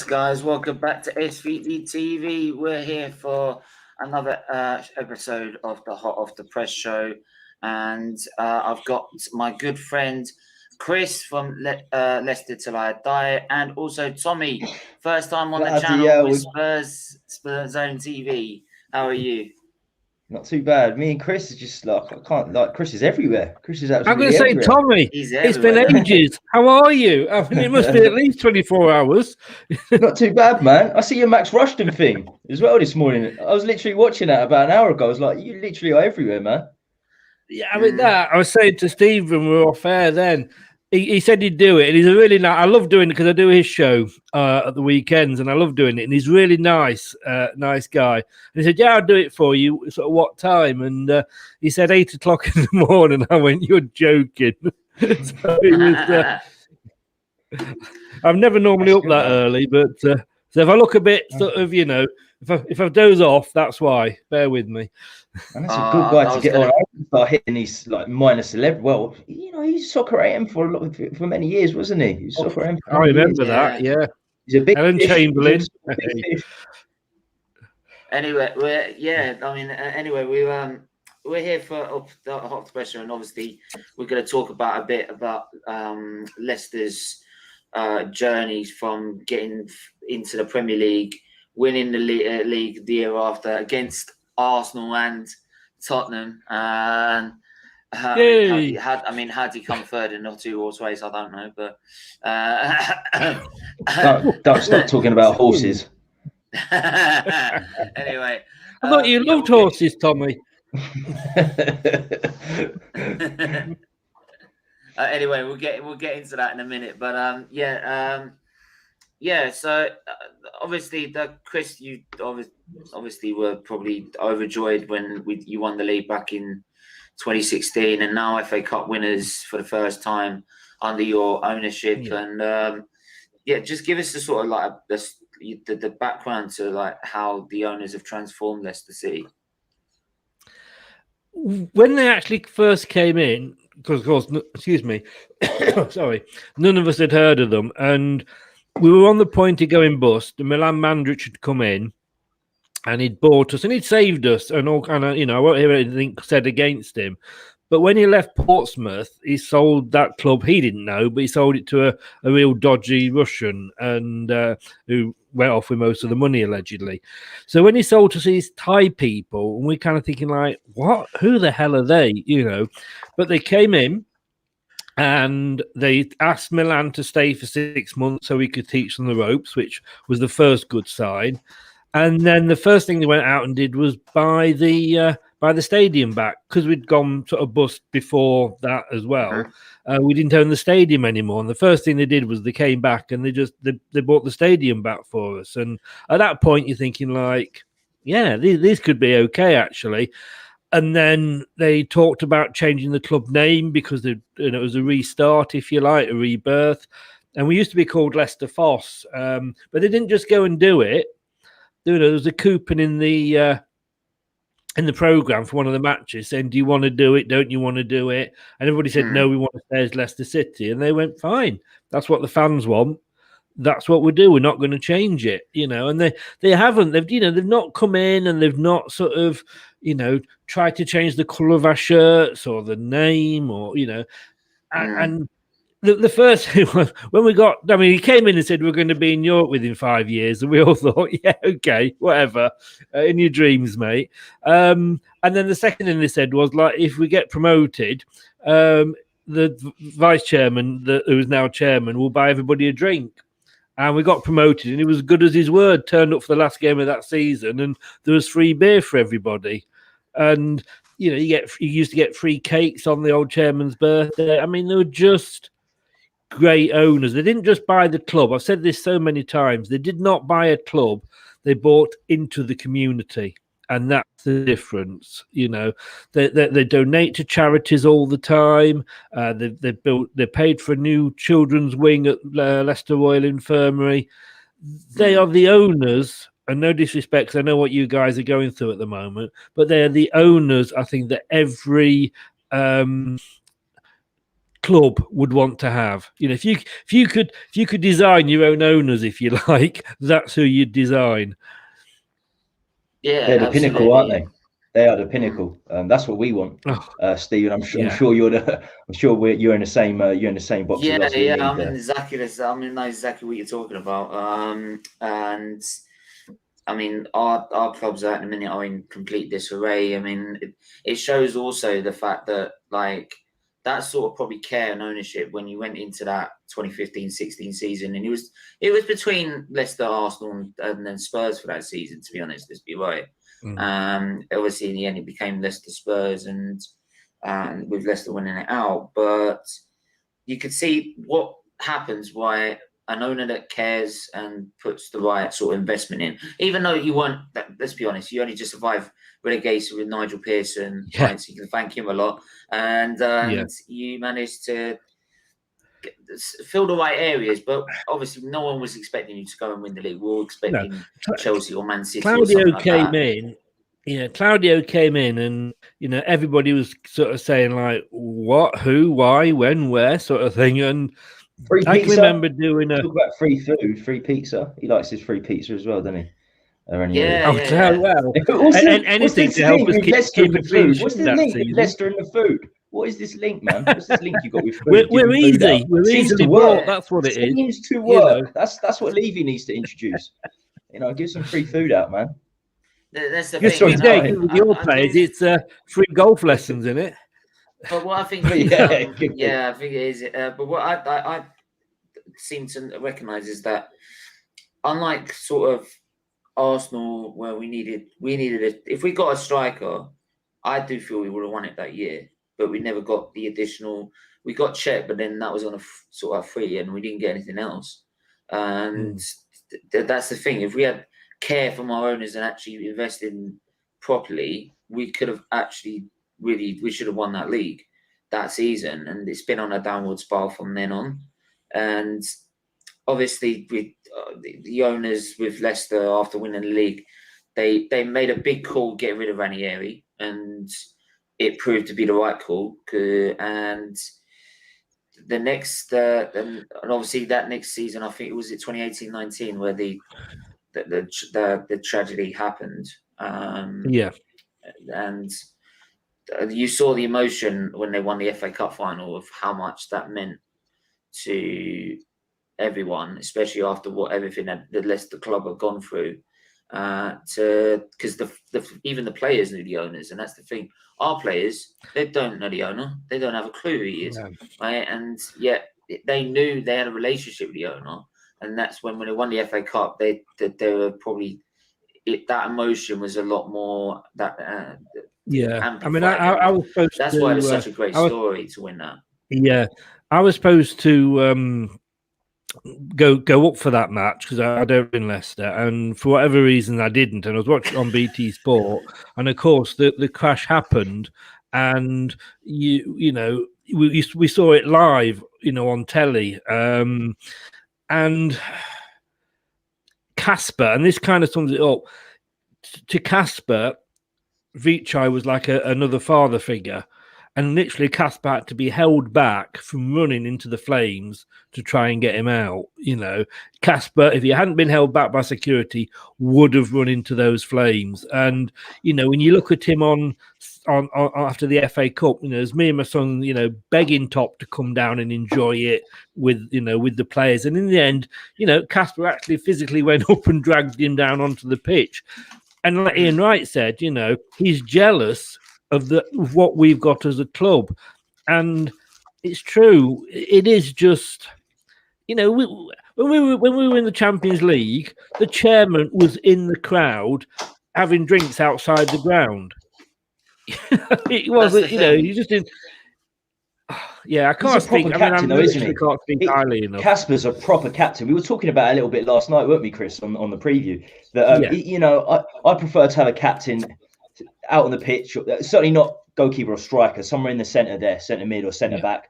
Yes, guys, welcome back to SVD TV. We're here for another episode of the Hot Off the Press show, and I've got my good friend Chris from Leicester Till I Die, and also Tommy, first time on the channel with Spurs Zone TV. How are you? Not too bad. Me and Chris is just like, I can't, like, Chris is everywhere. Chris is I'm absolutely going to say, everywhere. Tommy, it's been ages. How are you? I mean, it must be at least 24 hours. Not too bad, man. I see your Max Rushton thing as well this morning. I was literally watching that about an hour ago. I was like, you literally are everywhere, man. Yeah, I mean, I was saying to Steve when we were off air then, he said he'd do it, and he's a really nice. I love doing it because I do his show at the weekends, and I love doing it. And he's really nice, nice guy. And he said, "Yeah, I'll do it for you." Sort of what time? And he said 8 o'clock in the morning. I went, "You're joking." So it was. I'm never normally up that early, but so if I look a bit sort of, if I doze off, that's why. Bear with me. And that's a good guy to get on. Start hitting these like minus 11. Well, he's soccer AM for many years, wasn't he? He was soccer AM. I remember that. Yeah, he's a big Ellen Chamberlain. Anyway, we're here for the Hot Pressure, and obviously we're going to talk about a bit about Leicester's journeys from getting into the Premier League, winning the league the year after against Arsenal and Tottenham. And had he come third in the 2 horse race? I don't know, but don't start talking about horses. Anyway, I thought you loved horses, Tommy. Anyway, we'll get into that in a minute, but So obviously, Chris, you obviously were probably overjoyed when you won the league back in 2016, and now FA Cup winners for the first time under your ownership. Yeah. And just give us the sort of like the background to like how the owners have transformed Leicester City. When they actually first came in, because of course, excuse me, sorry, none of us had heard of them, and we were on the point of going bust. The Milan Mandrić had come in, and he'd bought us, and he'd saved us, and all kind of, I won't hear anything said against him. But when he left Portsmouth, he sold that club. He didn't know, but he sold it to a real dodgy Russian, and who went off with most of the money, allegedly. So when he sold to these Thai people, and we're kind of thinking like, what? Who the hell are they? But they came in, and they asked Milan to stay for 6 months so he could teach them the ropes, which was the first good sign. And then the first thing they went out and did was buy the stadium back, because we'd gone sort of bust before that as well. We didn't own the stadium anymore, and the first thing they did was they came back and they bought the stadium back for us. And at that point, you're thinking like, yeah, these could be okay actually. And then they talked about changing the club name because it was a restart, if you like, a rebirth. And we used to be called Leicester Foss, but they didn't just go and do it. There was a coupon in the program for one of the matches saying, "Do you want to do it? Don't you want to do it?" And everybody said, "No, we want to stay as Leicester City." And they went, "Fine, that's what the fans want. That's what we do. We're not going to change it." And they haven't. They've not come in and they've not sort of tried to change the colour of our shirts or the name or and. The first thing was when we got, he came in and said we're going to be in Europe within 5 years. And we all thought, yeah, okay, whatever, in your dreams, mate. And then the second thing they said was, like, if we get promoted, the vice chairman, who is now chairman, will buy everybody a drink. And we got promoted, and he was as good as his word, turned up for the last game of that season, and there was free beer for everybody. And, you used to get free cakes on the old chairman's birthday. I mean, they were just great owners. They didn't just buy the club. I've said this so many times. They did not buy a club. They bought into the community, and that's the difference. They donate to charities all the time. They paid for a new children's wing at Leicester Royal Infirmary. They are the owners. And no disrespect, 'cause I know what you guys are going through at the moment, but they are the owners. I think that every club would want to have. You know, if you could design your own owners, if you like, that's who you'd design. Yeah, they're the absolutely. pinnacle, aren't they? They are the pinnacle. That's what we want, Steve. And I'm sure you're in the same box as us. Yeah, I'm exactly what you're talking about. And I mean, our clubs at the minute are in complete disarray. I mean, it shows also the fact that like that sort of probably care and ownership when you went into that 2015-16 season, and it was between Leicester, Arsenal, and then Spurs for that season. To be honest, let's be right. Obviously, in the end, it became Leicester Spurs, and with Leicester winning it out. But you could see what happens why an owner that cares and puts the right sort of investment in, even though you weren't, let's be honest, you only just survived relegation with Nigel Pearson, right? So you can thank him a lot. And you managed to fill the right areas, but obviously no one was expecting you to go and win the league. We were all expecting Chelsea or Man City. Claudio came in. Yeah, Claudio came in, and everybody was sort of saying like, "What, who, why, when, where," sort of thing. And free I pizza. can remember doing talk about free food, free pizza. He likes his free pizza as well, doesn't he? Well, anything to help us keep a clean sheet. What's the link with Leicester and the food? What is this link, man? What's this link you got with food? We're easy. We're easily bought. That's what it is. Seems to work. That's what Levy needs to introduce. Give some free food out, man. That's the thing. With your players, it's free golf lessons in it. But what I think, I think it is. But what I seem to recognise is that, unlike sort of Arsenal, where we needed if we got a striker, I do feel we would have won it that year. But we never got the additional. We got Chet, but then that was on a sort of free, and we didn't get anything else. And that's the thing. If we had care from our owners and actually invested properly, we could have actually we should have won that league that season. And it's been on a downward spiral from then on. And obviously, with the owners with Leicester after winning the league, they made a big call getting rid of Ranieri, and it proved to be the right call. And the next, and obviously that next season, I think it was 2018-19 where the tragedy happened. And you saw the emotion when they won the FA Cup final of how much that meant to everyone, especially after everything that the Leicester club have gone through. Because even the players knew the owners, and that's the thing. Our players, they don't know the owner; they don't have a clue who he is, right? And yet they knew they had a relationship with the owner, and that's when they won the FA Cup. They were probably that emotion was a lot more that. I mean, I was supposed that's to. Why it was such a great story to win that. Yeah, I was supposed to go up for that match because I don't win Leicester, and for whatever reason I didn't. And I was watching on BT Sport, and of course the crash happened, and we saw it live, on telly, and Kasper, and this kind of sums it up. To Kasper, Vichai was like another father figure, and literally Kasper had to be held back from running into the flames to try and get him out. Kasper, if he hadn't been held back by security, would have run into those flames. And when you look at him on after the FA Cup, as me and my son, begging Top to come down and enjoy it with the players, and in the end, Kasper actually physically went up and dragged him down onto the pitch. And like Ian Wright said, he's jealous of what we've got as a club. And it's true. It is just, when we were in the Champions League, the chairman was in the crowd having drinks outside the ground. It wasn't, you just didn't. Yeah, I can't speak. Captain, I can't speak highly enough. Kasper's a proper captain. We were talking about it a little bit last night, weren't we, Chris, on the preview? That I prefer to have a captain out on the pitch. Certainly not goalkeeper or striker. Somewhere in the centre there, centre mid or centre back,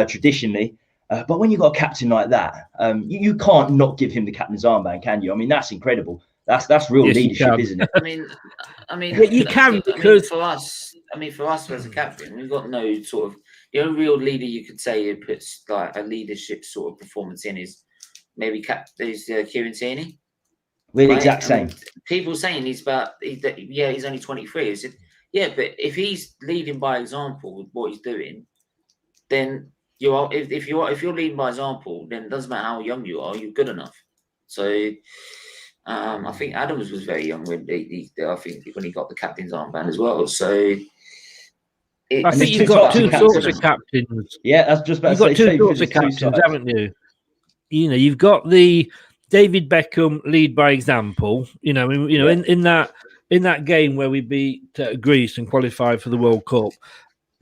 traditionally. But when you've got a captain like that, you can't not give him the captain's armband, can you? I mean, that's incredible. That's real leadership, isn't it? I mean, you can because for us as a captain, we've got no sort of the only real leader you could say who puts like a leadership sort of performance in is maybe Kieran Tierney. We're the right? exact same. People saying he's only 23. I said, yeah, but if he's leading by example with what he's doing, then if you're leading by example, then it doesn't matter how young you are, you're good enough. So I think Adams was very young when I think when he got the captain's armband as well. So I think you've got two sorts of captains. Yeah, that's just about you've got two sorts of captains, haven't you? You know, you've got the David Beckham lead by example. You know, in that game where we beat Greece and qualified for the World Cup,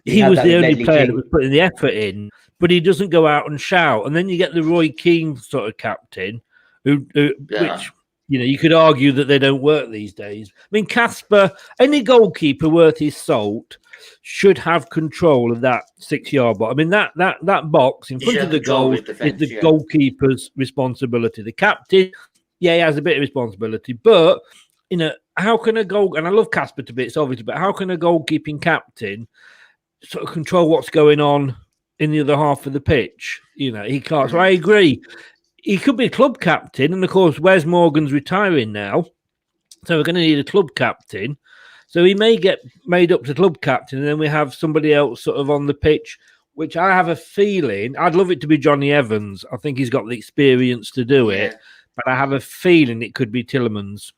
he was the only player that was putting the effort in, but he doesn't go out and shout. And then you get the Roy Keane sort of captain, which you could argue that they don't work these days. I mean, Casper, any goalkeeper worth his salt should have control of that 6-yard box. I mean, that box in front of the goal is the goalkeeper's responsibility. The captain, he has a bit of responsibility, but how can a goal? And I love Casper to bits, obviously, but how can a goalkeeping captain sort of control what's going on in the other half of the pitch? He can't. So I agree. He could be a club captain, and of course, Wes Morgan's retiring now, so we're going to need a club captain. So he may get made up to club captain, and then we have somebody else sort of on the pitch, which I have a feeling, I'd love it to be Johnny Evans. I think he's got the experience to do it, but I have a feeling it could be Tielemans.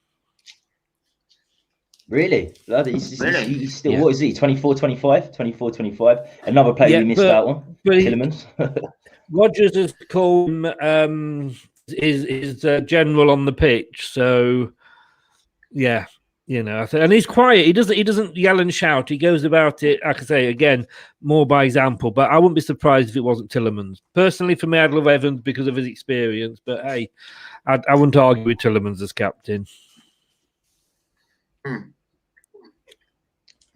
Really? He's still, what is he, 24, 25? Another player we missed out on, Tielemans. Rodgers has called him his general on the pitch, so yeah. And he's quiet. He doesn't yell and shout. He goes about it, like I say, again, more by example. But I wouldn't be surprised if it wasn't Tielemans. Personally, for me, I'd love Evans because of his experience. But hey, I wouldn't argue with Tielemans as captain.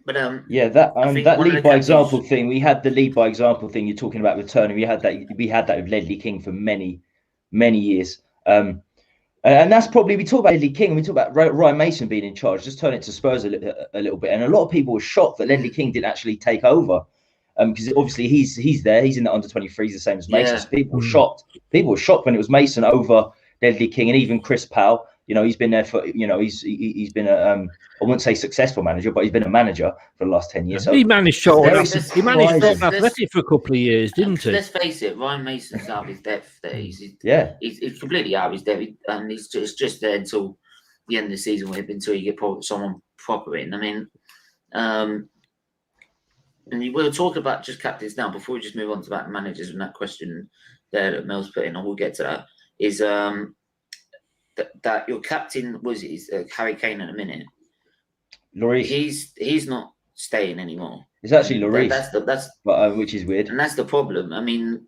But that lead by example thing. We had the lead by example thing. You're talking about returning. We had that with Ledley King for many years. And that's probably, we talk about Ledley King and we talk about Ryan Mason being in charge. Just turn it to Spurs a little bit. And a lot of people were shocked that Ledley King didn't actually take over. Because obviously he's there. He's in the under 23s, the same as Mason. So people were shocked. People were shocked when it was Mason over Ledley King and even Chris Powell. He's been there for, he's been I wouldn't say successful manager, but he's been a manager for the last 10 years. So he managed Charlton Athletic for a couple of years, didn't he? Let's face it, Ryan Mason's out of his depth there. He's completely out of his depth, and he's just there until the end of the season, until you get someone proper in. I mean, and we'll talk about just captains now before we just move on to that managers and that question there that Mel's put in, and we'll get to that. Is that your captain is Harry Kane at a minute? Lloris. He's not staying anymore. It's actually Lloris. That's which is weird. And that's the problem. I mean,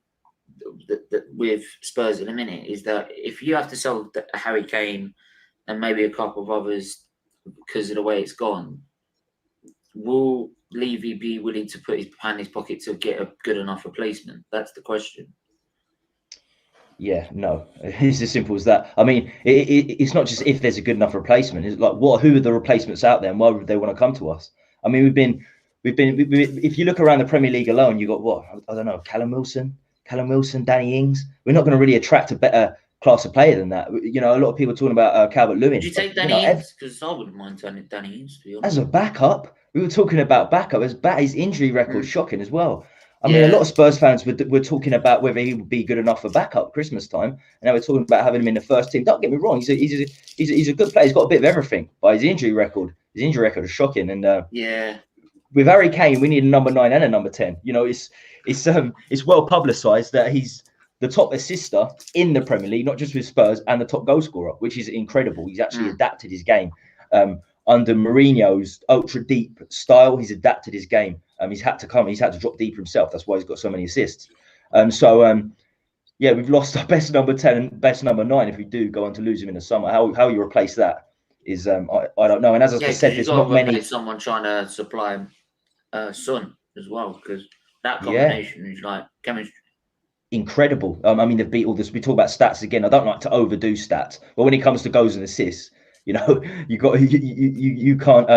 with Spurs in a minute is that if you have to sell Harry Kane and maybe a couple of others because of the way it's gone, will Levy be willing to put his hand in his pocket to get a good enough replacement? That's the question. Yeah, no, it's as simple as that. I mean, it's not just if there's a good enough replacement. It's like, who are the replacements out there, and why would they want to come to us? I mean, we've been. If you look around the Premier League alone, you got what? I don't know, Callum Wilson, Danny Ings. We're not going to really attract a better class of player than that. A lot of people are talking about Calvert-Lewin. Would you take Danny Ings? Because I wouldn't mind turning Danny Ings, to be honest. As a backup, we were talking about backup. His injury record shocking as well. I mean, a lot of Spurs fans were talking about whether he would be good enough for backup Christmas time, and now we're talking about having him in the first team. Don't get me wrong; he's a good player. He's got a bit of everything, but his injury record is shocking. And with Harry Kane, we need a number 9 and a number 10. It's well publicised that he's the top assister in the Premier League, not just with Spurs, and the top goal scorer, which is incredible. He's actually adapted his game. Under Mourinho's ultra deep style, he's adapted his game. He's had to drop deeper himself. That's why he's got so many assists. We've lost our best number 10 and best number 9 if we do go on to lose him in the summer. How you replace that is I don't know. And as I said, there's not many. Someone trying to supply Son as well, because that combination is like chemistry. Incredible. I mean, they've beat all this. We talk about stats again. I don't like to overdo stats, but when it comes to goals and assists, you can't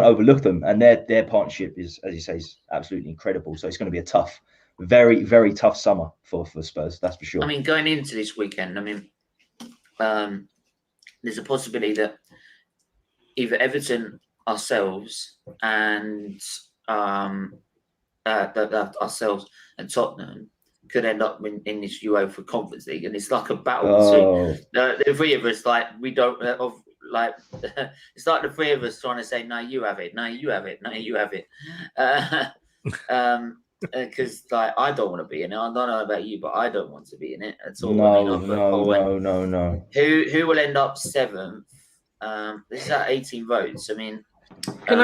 overlook them, and their partnership is, as you say, is absolutely incredible. So it's going to be a tough, very, very tough summer for Spurs, that's for sure. I mean, going into this weekend, I mean, there's a possibility that either Everton, ourselves, and ourselves and Tottenham could end up in this UEFA Conference League, and it's like a battle between the three of us. Like we don't it's like the three of us trying to say, "No, you have it. No, you have it. No, you have it." Because like I don't want to be in it. I don't know about you, but I don't want to be in it at all. No. Who will end up seventh? This is at 18 votes. I mean, can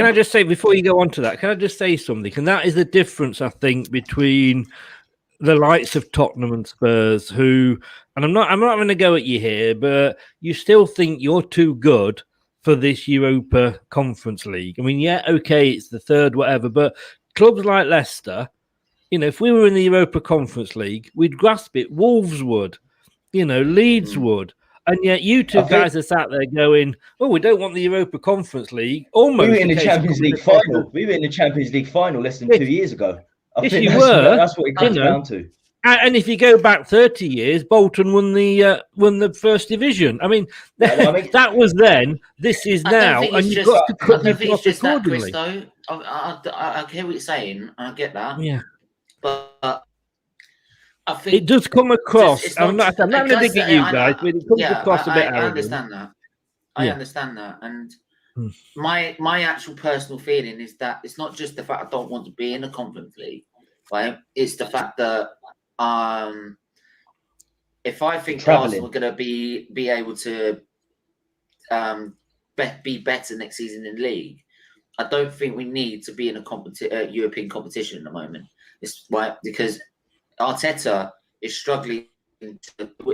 I just say before you go on to that? Can I just say something? And that is the difference, I think, between the likes of Tottenham and Spurs, who, and I'm not going to go at you here, but you still think you're too good for this Europa Conference League. I mean, yeah, okay, it's the third, whatever, but clubs like Leicester, if we were in the Europa Conference League, we'd grasp it. Wolves would, Leeds would. And yet you two guys are sat there going, "Oh, we don't want the Europa Conference League." Almost we were in the Champions League final. We were in the Champions League final less than 2 years ago. I think that's what it comes down to. And if you go back 30 years, Bolton won the first divion. I mean, that was then. This is now, and you've got to cut your cloth accordingly. That, Chris, I hear what you're saying. I get that. Yeah, but I think it does come across. I'm not going to dig at you guys, but it comes across a bit arrogant. I understand that. I understand that, and my actual personal feeling is that it's not just the fact I don't want to be in a Conference League, right? It's the fact that if I think Arsenal are going to be able to be better next season in the league, I don't think we need to be in a European competition at the moment. It's right because Arteta is struggling.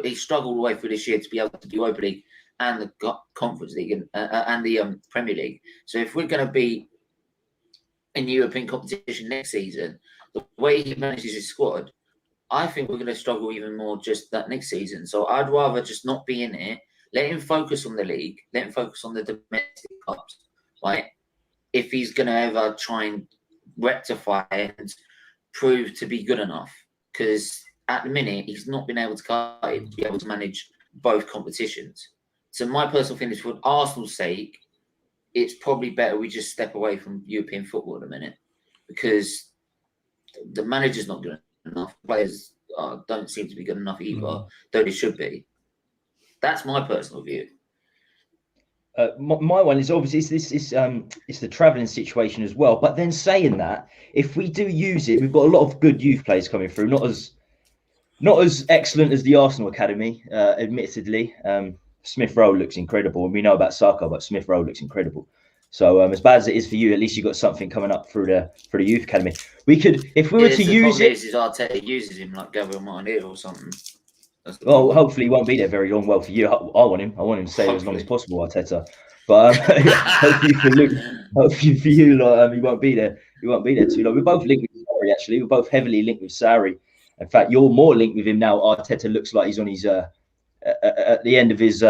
He struggled all the way through this year to be able to do Europa League and the Conference League and the Premier League. So if we're going to be in European competition next season, the way he manages his squad, I think we're going to struggle even more just that next season. So I'd rather just not be in it. Let him focus on the league. Let him focus on the domestic cups. Right? If he's going to ever try and rectify and prove to be good enough, because at the minute he's not been able to be able to manage both competitions. So my personal feeling is, for Arsenal's sake, it's probably better we just step away from European football at the minute, because the manager's not good enough. Players don't seem to be good enough either, though they should be. That's my personal view. My one is obviously it's the travelling situation as well. But then saying that, if we do use it, we've got a lot of good youth players coming through. Not as excellent as the Arsenal academy, admittedly. Smith Rowe looks incredible, and we know about Saka, but Smith Rowe looks incredible. So as bad as it is for you, at least you got something coming up for the youth academy. We could, if we were to use it. Is Arteta uses him like Gabriel Martinelli or something. Well, hopefully he won't be there very long. Well, for you, I want him to stay there as long as possible, Arteta. But hopefully for you, he won't be there. He won't be there too long. We're both linked with Sarri. Actually, we're both heavily linked with Sarri. In fact, you're more linked with him now. Arteta looks like he's on his at the end of his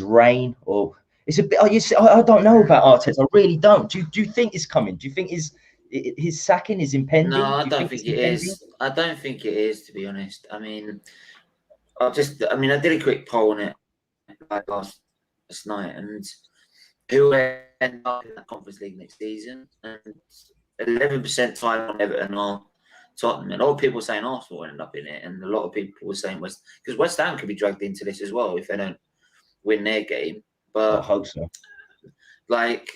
reign, or it's a bit. I don't know about Arteta. I really don't. Do you think it's coming? Do you think his sacking is impending? No, I don't think it is. I don't think it is, to be honest. I mean, I did a quick poll on it like last night, and who will end up in that Conference League next season? And 11% tied on Everton or Tottenham. And a lot of people were saying Arsenal will end up in it, and a lot of people were saying because West Ham could be dragged into this as well if they don't win their game. But I hope so. Like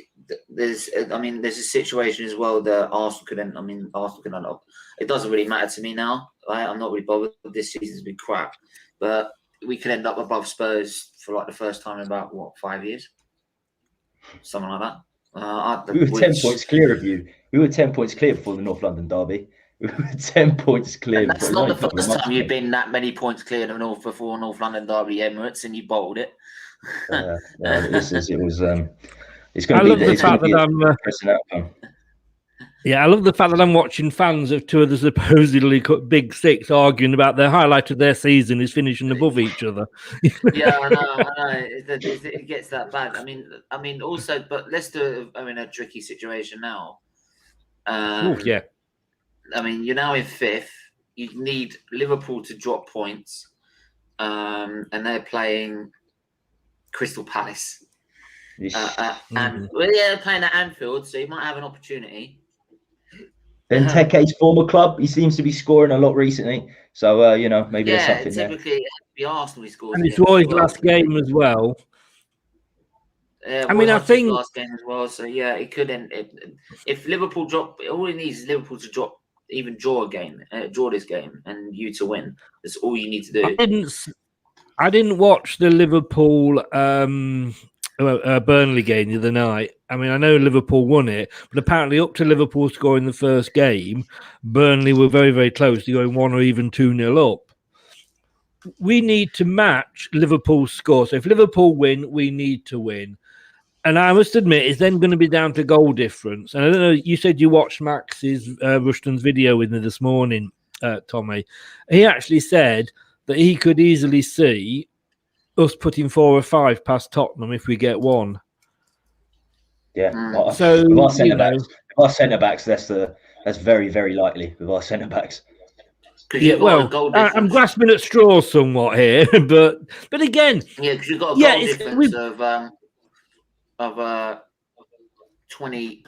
there's a situation as well that Arsenal could end. Arsenal could end up. It doesn't really matter to me now. Right? I'm not really bothered. This season's been crap, but we could end up above Spurs for like the first time in about 5 years, something like that. We were 10 points clear of you. We were 10 points clear before the North London derby. We were 10 points clear. And that's not the first time you've been that many points clear of North before North London derby Emirates, and you bowled it. It's going to be. I love the fact that Yeah, I love the fact that I'm watching fans of two of the supposedly big six arguing about their highlight of their season is finishing above each other. Yeah, I know. It gets that bad. I mean, also, but Leicester are in a tricky situation now. Yeah. I mean, you're now in fifth. You need Liverpool to drop points, and they're playing Crystal Palace. And they're playing at Anfield, so you might have an opportunity. Then Teke's former club, he seems to be scoring a lot recently. So, maybe there's something there. Typically, the Arsenal scores. And it's always last game as well. I mean, I think last game as well. So yeah, it could end. If Liverpool drop, all it needs is Liverpool to drop, even draw a game, draw this game, and you to win. That's all you need to do. I didn't watch the Liverpool Burnley game the other night. I mean, I know Liverpool won it, but apparently up to Liverpool scoring the first game, Burnley were very, very close to going 1 or even 2-0 up. We need to match Liverpool's score. So if Liverpool win, we need to win. And I must admit, it's then going to be down to goal difference. And I don't know, you said you watched Max's Rushton's video with me this morning, Tommy. He actually said that he could easily see us putting 4 or 5 past Tottenham if we get 1. Yeah. So with our centre backs, that's very, very likely with our centre backs. Yeah, well, I'm grasping at straws somewhat here, but again, yeah, because you've got a goal difference of 20,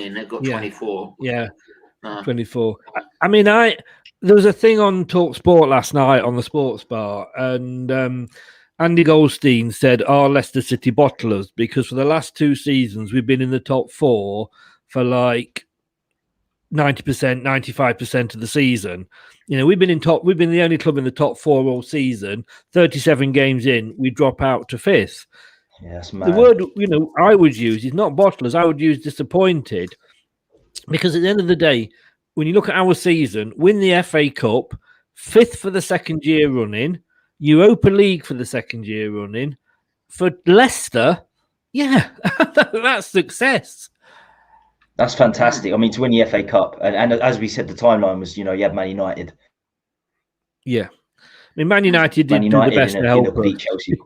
and they've got 24. Yeah, 24. I mean, there was a thing on Talk Sport last night on the Sports Bar, and Andy Goldstein said, "Are Leicester City bottlers?" Because for the last 2 seasons, we've been in the top 4 for like 90%, 95% of the season. We've been the only club in the top 4 all season. 37 games in, we drop out to 5th. Yeah, that's mad. The word I would use is not bottlers. I would use disappointed, because at the end of the day, when you look at our season, win the FA Cup, 5th for the second year running, Europa League for the second year running. For Leicester, yeah, that's success. That's fantastic. I mean, to win the FA Cup, and as we said, the timeline was, you had Man United. Yeah, I mean, Man United did do the best to help beat Chelsea.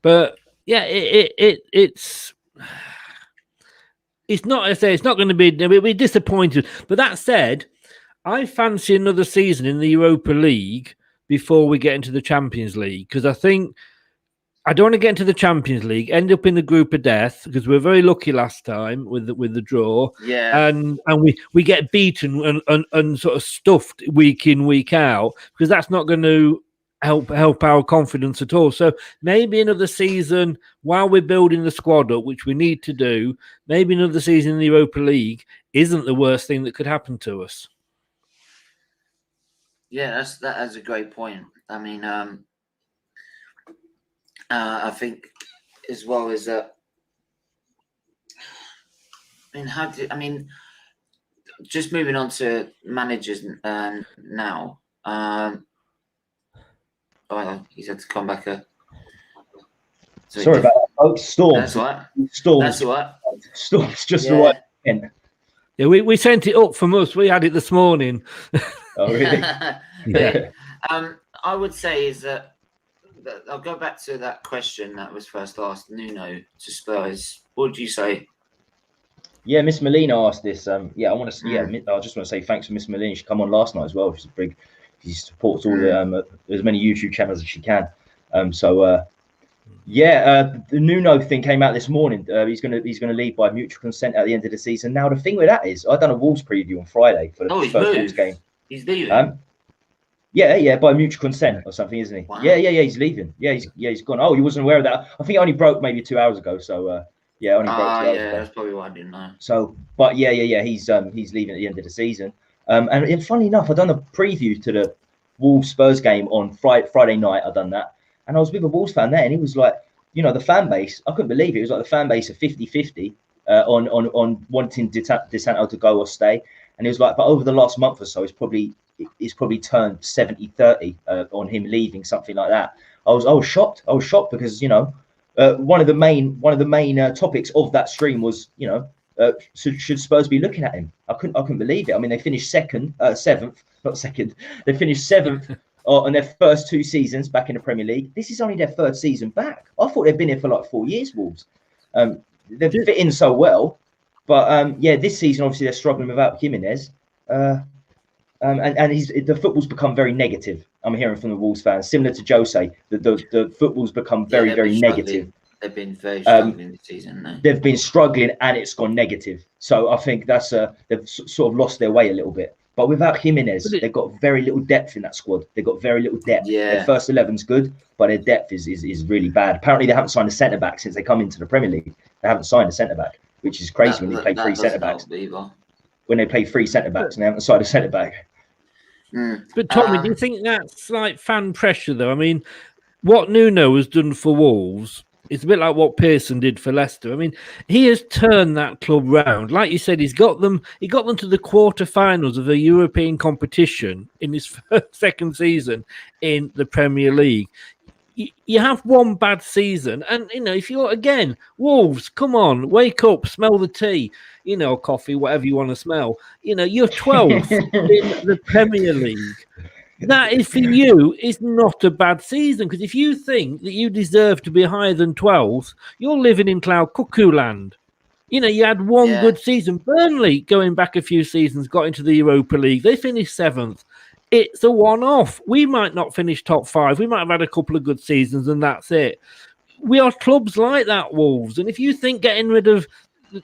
But yeah, it's not. I say it's not going to be. We'll be disappointed. But that said, I fancy another season in the Europa League before we get into the Champions League, because I think I don't want to get into the Champions League, end up in the group of death, because we were very lucky last time with the draw. Yeah, and we get beaten and sort of stuffed week in, week out, because that's not going to help our confidence at all. So maybe another season while we're building the squad up, which we need to do. Maybe another season in the Europa League isn't the worst thing that could happen to us. Yeah, that's a great point. I mean, I think as well as that. I mean, just moving on to managers now. He's had to come back. Sorry about that, folks. Storm. That's right. Storm. That's right. Storm's just the right end. Yeah, we sent it up from us. We had it this morning. Oh, really? Yeah. I would say is that I'll go back to that question that was first asked, Nuno to Spurs. What would you say? Yeah, Miss Molina asked this. I want to. Yeah, I just want to say thanks to Miss Molina. She come on last night as well. She supports all the as many YouTube channels as she can. The Nuno thing came out this morning. He's gonna leave by mutual consent at the end of the season. Now the thing with that is, I've done a Wolves preview on Friday for the first Wolves game. He's leaving. Yeah, by mutual consent or something, isn't he? Wow. Yeah, he's leaving. Yeah, he's gone. Oh, you wasn't aware of that? I think it only broke maybe 2 hours ago. So only broke 2 hours ago. That's probably why I didn't know. So, but he's leaving at the end of the season. And funny enough, I've done a preview to the Wolves Spurs game on Friday night. I've done that, and I was with a Wolves fan there, and he was like, the fan base. I couldn't believe it. It was like the fan base of 50-50 on wanting Di Santo to go or stay, and he was like, but over the last month or so, it's probably turned 70-30 on him leaving, something like that. I was shocked. Because one of the main topics of that stream was should Spurs be looking at him? I couldn't believe it. I mean, they finished seventh, not second. They finished seventh on their first 2 seasons back in the Premier League. This is only their 3rd season back. I thought they'd been here for like 4 years, Wolves. They've fit in so well, but this season obviously they're struggling without Jimenez. And the football's become very negative. I'm hearing from the Wolves fans, similar to Jose, the football's become very, very negative. They've been very struggling this season. No? They've been struggling, and it's gone negative. So I think that's they've sort of lost their way a little bit. But without Jimenez, they've got very little depth in that squad. They've got very little depth. Yeah. Their first 11's good, but their depth is really bad. Apparently, they haven't signed a centre back since they come into the Premier League. They haven't signed a centre back, which is crazy when they play 3 centre backs. When they play 3 centre backs and they haven't signed a centre back. But Tommy, do you think that's like fan pressure, though? I mean, what Nuno has done for Wolves, it's a bit like what Pearson did for Leicester. I mean, he has turned that club round. Like you said, he got them to the quarterfinals of a European competition in his second season in the Premier League. You have one bad season, and if you're again Wolves, come on, wake up, smell the tea, coffee, whatever you want to smell. You're 12th in the Premier League. That is for you is not a bad season, because if you think that you deserve to be higher than 12th, you're living in cloud cuckoo land. You had one good season. Burnley, going back a few seasons, got into the Europa League. They finished 7th. It's a one-off. We might not finish top 5. We might have had a couple of good seasons, and that's it. We are clubs like that, Wolves. And if you think getting rid of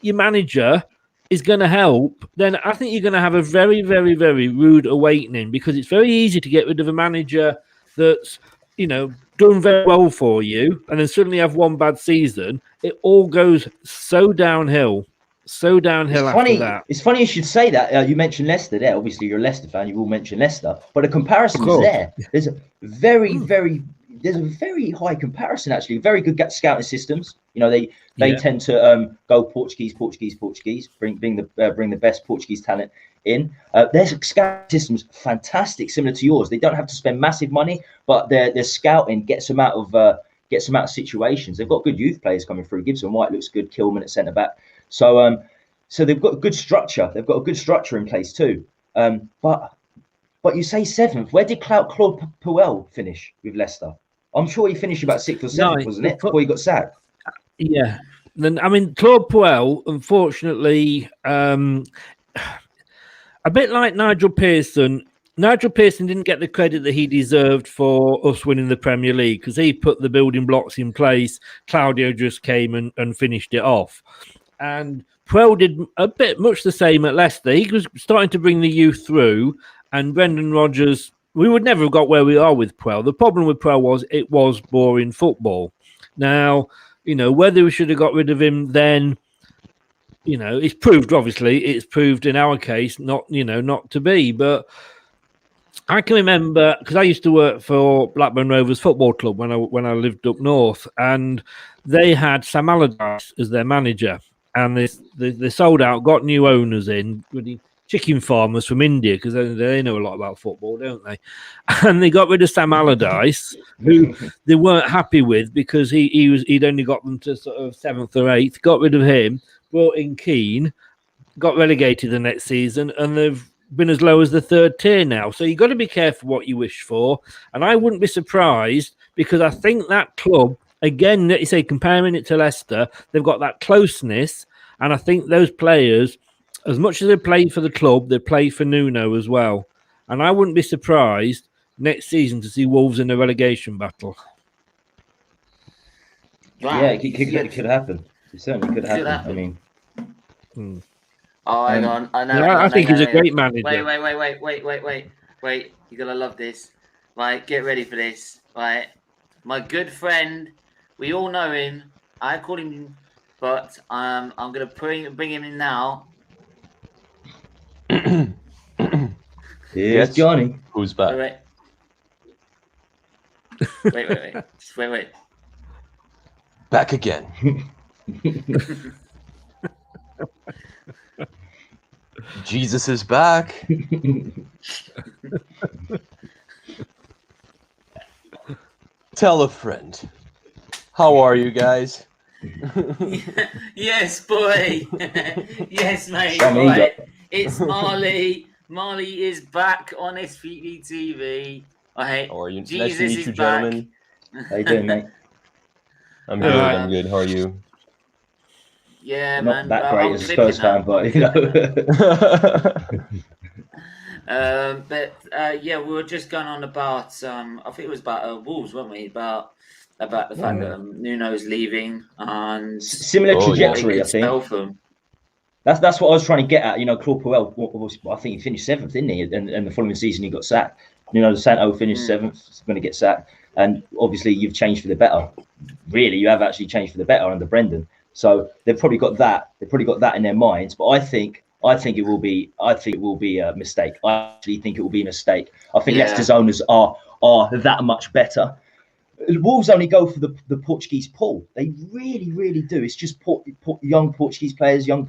your manager is going to help, then I think you're going to have a very, very, very rude awakening, because it's very easy to get rid of a manager that's, done very well for you, and then suddenly have one bad season. It all goes so downhill. So downhill after that. It's funny you should say that. You mentioned Leicester there. Obviously, you're a Leicester fan. You will mention Leicester. But the comparison is there. There's a very high comparison, actually. Very good scouting systems. They tend to go Portuguese, bring the best Portuguese talent in. Their scouting system's fantastic, similar to yours. They don't have to spend massive money, but their scouting gets them out of situations. They've got good youth players coming through. Gibson White looks good. Kilman at centre back. So they've got a good structure. They've got a good structure in place too. But you say 7th. Where did Claude Puel finish with Leicester? I'm sure he finished about 6th or 7th, wasn't it? Before he got sacked. Yeah. Then Claude Puel, unfortunately, a bit like Nigel Pearson. Nigel Pearson didn't get the credit that he deserved for us winning the Premier League, because he put the building blocks in place. Claudio just came and finished it off. And Puel did much the same at Leicester. He was starting to bring the youth through, and Brendan Rodgers, we would never have got where we are with Puel. The problem with Puel was it was boring football. Now, whether we should have got rid of him then, it's proved in our case not to be. But I can remember, because I used to work for Blackburn Rovers Football Club when I lived up north, and they had Sam Allardyce as their manager. And they sold out, got new owners in, really chicken farmers from India, because they know a lot about football, don't they? And they got rid of Sam Allardyce, who they weren't happy with, because he'd only got them to sort of 7th or 8th. Got rid of him, brought in Keane, got relegated the next season, and they've been as low as the 3rd tier now. So you've got to be careful what you wish for. And I wouldn't be surprised, because I think that club, again, you say comparing it to Leicester, they've got that closeness, and I think those players, as much as they play for the club, they play for Nuno as well. And I wouldn't be surprised next season to see Wolves in a relegation battle. Wow. Yeah, it could happen. It certainly could happen. I mean, oh, hang on. I think he's a great manager. Wait. You're gonna love this. Right, get ready for this. Right, my good friend. We all know him. I call him, but I'm gonna bring him in now. Here's Johnny. Who's back? Wait. Back again. Jesus is back. Tell a friend. How are you guys? Yes, boy. Yes, mate. Show me Right. It's Marley. Marley is back on SVD TV. Right. How are you? Jesus Nice to meet is you, back. gentlemen. How you doing, mate? I'm good. I'm good. How are you? Yeah, Not man. that great I'm as a clipping Spurs that. fan, but you know. Yeah, we were just going on about I think it was about Wolves, weren't we? About the fact that Nuno's leaving and Similar trajectory, I think. That's what I was trying to get at. You know, Claude Puel, I think he finished 7th, didn't he? And the following season he got sacked. You know, Santo finished 7th, he's going to get sacked. And obviously you've changed for the better. Really, you have actually changed for the better under Brendan. So they've probably got that. They've probably got that in their minds. But I think it will be a mistake. I actually think it will be a mistake. I think Leicester's owners are that much better. Wolves only go for the Portuguese pool. They really, really do. It's just young Portuguese players, and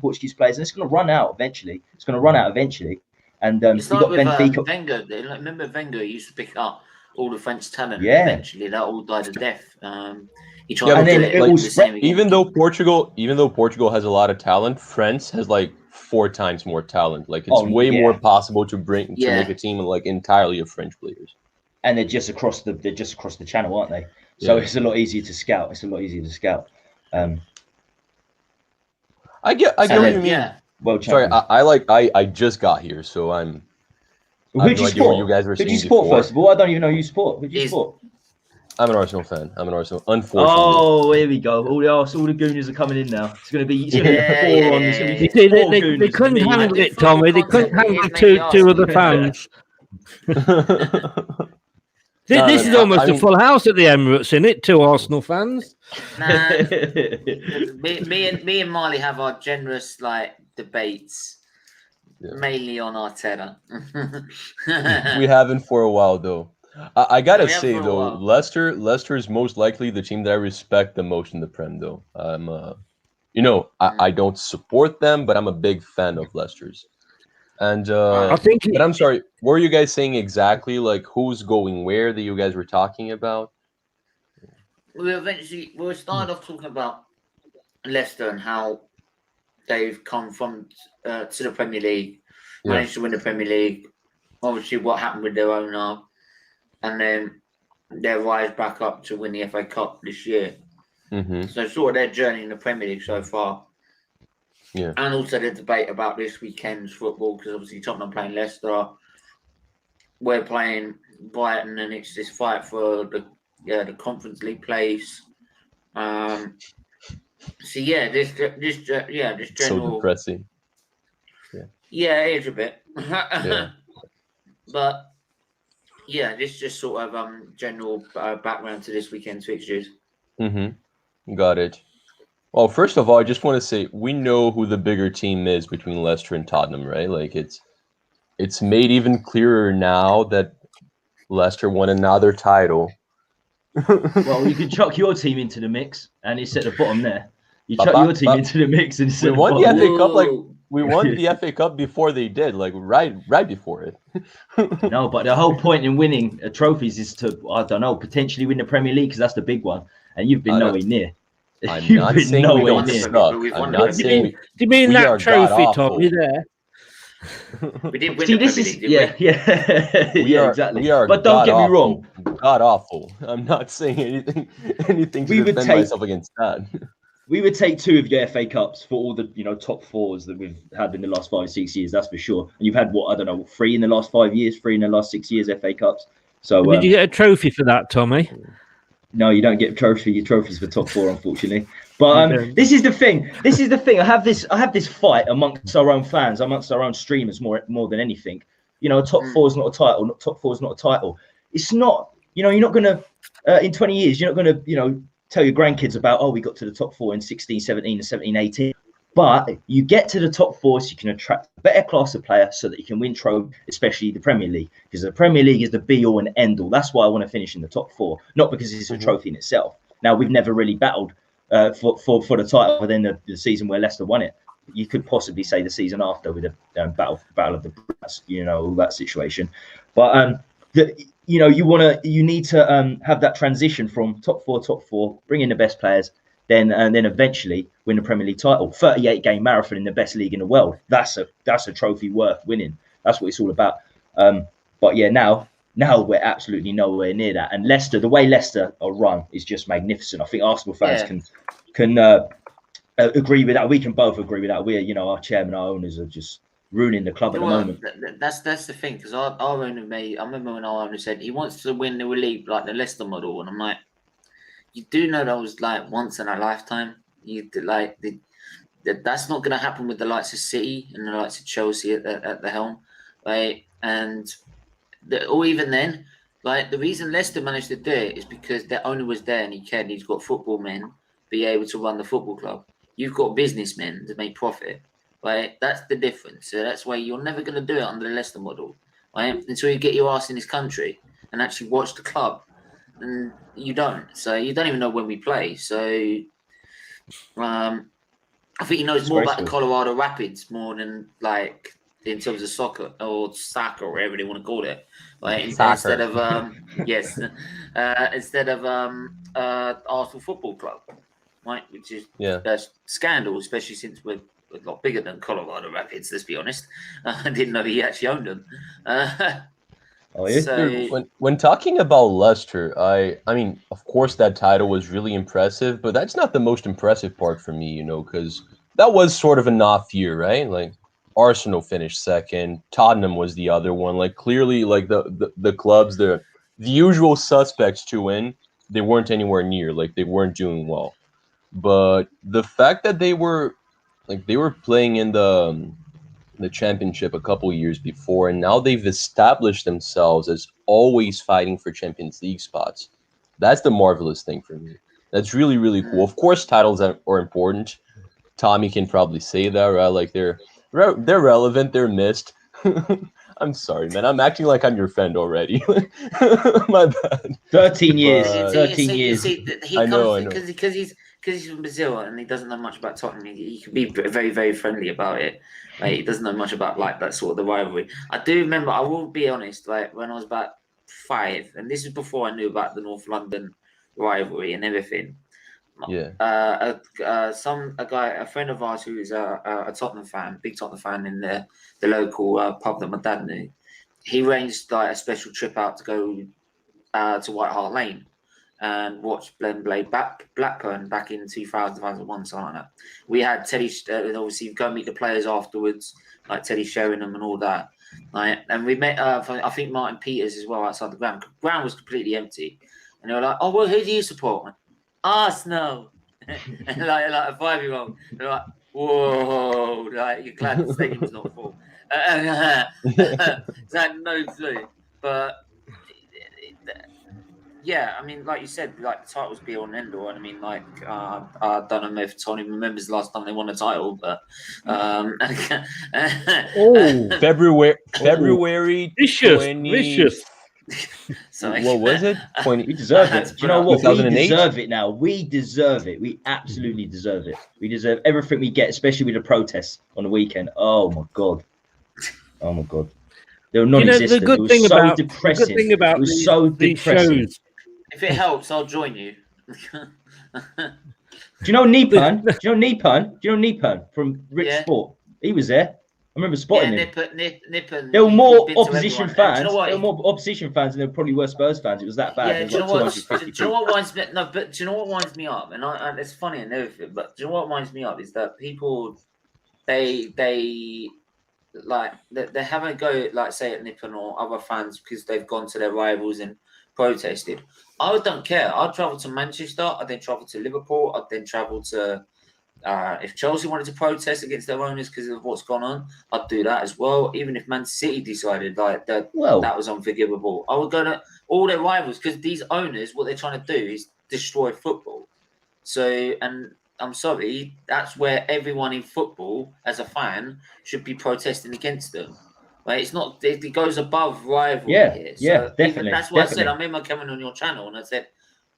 it's going to run out eventually. And it's like with Benfica. Wenger. Remember Wenger used to pick up all the French talent. And eventually, that all died a death. He tried to do it the same again. Even though Portugal has a lot of talent, France has like 4 times more talent. Like it's way more possible to make a team like entirely of French players. And they're just across the channel, aren't they? So it's a lot easier to scout. I get what you mean. Yeah. Well, sorry, I just got here, so I'm. Who do you support? You guys were Who do you before. support? First of all, I don't even know who you support. Who do you support? I'm an Arsenal fan. Unfortunately. Oh, here we go. All the gooners are coming in now. It's going to be 4 on. It's going to be they couldn't handle it, Tommy. They couldn't handle two of the fans. This is almost a full house at the Emirates, isn't it? 2 Arsenal fans. Nah, me and Marley have our generous debates, mainly on Arteta. We haven't for a while though. I gotta say though, Leicester is most likely the team that I respect the most in the Prem though. I'm I don't support them, but I'm a big fan of Leicester's. And but I'm sorry, what were you guys saying exactly? Like who's going where that you guys were talking about? We started off talking about Leicester and how they've come from to the Premier League, managed to win the Premier League. Obviously, what happened with their owner, and then their rise back up to win the FA Cup this year. So sort of their journey in the Premier League so far. Yeah. And also the debate about this weekend's football, because obviously Tottenham playing Leicester, we're playing Brighton, and it's this fight for the Conference League place. So this general. So depressing. Yeah, it is a bit. Yeah. But this just sort of general background to this weekend's fixtures. Got it. Well, first of all, I just want to say we know who the bigger team is between Leicester and Tottenham, right? Like it's made even clearer now that Leicester won another title. Well, you could chuck your team into the mix, and it's at the bottom there. You chuck your team into the mix, and it's at the bottom. We won the FA Cup we won the FA Cup before they did, like right before it. No, but the whole point in winning trophies is to potentially win the Premier League, because that's the big one, and you've been nowhere near. I'm not saying we don't suck. I'm not saying. Do you mean that trophy, Tommy? There. We did win the Premier League, exactly. We are but don't get me wrong. God awful. I'm not saying anything to defend myself against that. We would take 2 of your FA Cups for all the top 4s that we've had in the last 5-6 years. That's for sure. And you've had 3 in the last 5 years, 3 in the last 6 years FA Cups. So did you get a trophy for that, Tommy? No, you don't get trophies for top 4, unfortunately. But this is the thing. I have this fight amongst our own fans, amongst our own streamers, more than anything. Top 4 is not a title. Top 4 is not a title. It's not. You're not gonna in 20 years. You're not gonna tell your grandkids about we got to the top 4 in 16, 17, and 17, 18. But you get to the top 4 so you can attract a better class of player so that you can win trophies, especially the Premier League, because the Premier League is the be-all and end-all. That's why I want to finish in the top 4, not because it's a trophy in itself. Now, we've never really battled for the title within the season where Leicester won it. You could possibly say the season after with the battle of the Brats, all that situation. But you need to have that transition from top 4, bring in the best players, then eventually win the Premier League title. 38-game marathon in the best league in the world. That's a trophy worth winning. That's what it's all about. But yeah, now we're absolutely nowhere near that. And Leicester, the way Leicester are run is just magnificent. I think Arsenal fans can agree with that. We can both agree with that. We're, our chairman, our owners are just ruining the club at the moment. That's the thing, because our owner I remember when our owner said he wants to win the league like the Leicester model, and I'm like, you do know that was like once in a lifetime. That's not going to happen with the likes of City and the likes of Chelsea at the helm, right? And or even then, like the reason Leicester managed to do it is because their owner was there and he cared. He's got football men be able to run the football club. You've got businessmen to make profit, right? That's the difference. So that's why you're never going to do it under the Leicester model, right? Until you get your ass in this country and actually watch the club. And you don't. So you don't even know when we play. So I think he knows more about the Colorado Rapids more than like in terms of soccer or whatever they want to call it. Right? Instead of Arsenal Football Club, right? Which is a scandal, especially since we're a lot bigger than Colorado Rapids. Let's be honest. I didn't know he actually owned them. When talking about Leicester, I mean, of course, that title was really impressive, but that's not the most impressive part for me, because that was sort of an off year, right? Like Arsenal finished second, Tottenham was the other one. Like clearly, like the clubs, the usual suspects to win, they weren't anywhere near. Like they weren't doing well. But the fact that they were playing in the championship a couple years before, and now they've established themselves as always fighting for Champions League spots. That's the marvelous thing for me. That's really, really cool. Of course, titles are important. Tommy can probably say that, right? Like they're relevant, they're missed. I'm sorry, man. I'm acting like I'm your friend already. My bad. 13 years. 13 years. I know. Because he's from Brazil and he doesn't know much about Tottenham. He can be very, very friendly about it. Like, he doesn't know much about like that sort of the rivalry. I do remember. I will be honest. Like when I was about 5, and this is before I knew about the North London rivalry and everything. Yeah. A friend of ours who is a Tottenham fan, big Tottenham fan in the local pub that my dad knew. He arranged like a special trip out to go to White Hart Lane and watch Blackburn back in 2001, something like that. We had Teddy, obviously go meet the players afterwards, like Teddy Sheringham and all that. Right? And we met, I think Martin Peters as well outside the ground. The ground was completely empty, and they were like, "Oh, well, who do you support?" Arsenal. And like a 5-year-old, they're like, "Whoa!" Like you're glad the stadium's not full. I had no clue, but. Yeah, I mean, like you said, like the titles be on end all, and I mean, like I don't know if Tony remembers the last time they won a title, but February vicious. Sorry. What was it? We deserve it. Do you know what? 2008? We deserve it now. We deserve it. We absolutely deserve it. We deserve everything we get, especially with the protests on the weekend. Oh my god. They were non-existent. The good thing about it was so depressing. Shows. If it helps, I'll join you. Do you know Nipan? Do you know Nipan from Rich Sport? He was there. I remember spotting him. Nipan. There were more opposition fans. There were more opposition fans, and there probably were Spurs fans. It was that bad. Yeah, do you know what winds me? No, but do you know what winds me up? And it's funny and everything. But do you know what winds me up is that people, they have a go, like say at Nippon or other fans because they've gone to their rivals and protested. I don't care. I'd travel to Manchester. I'd then travel to Liverpool. I'd then travel to if Chelsea wanted to protest against their owners because of what's gone on, I'd do that as well. Even if Man City decided like that was unforgivable, I would go to all their rivals because these owners, what they're trying to do is destroy football. So, and I'm sorry, that's where everyone in football as a fan should be protesting against them. Right? It's not, it goes above rivalry here. So definitely. That's why I said, I made my comment on your channel and I said,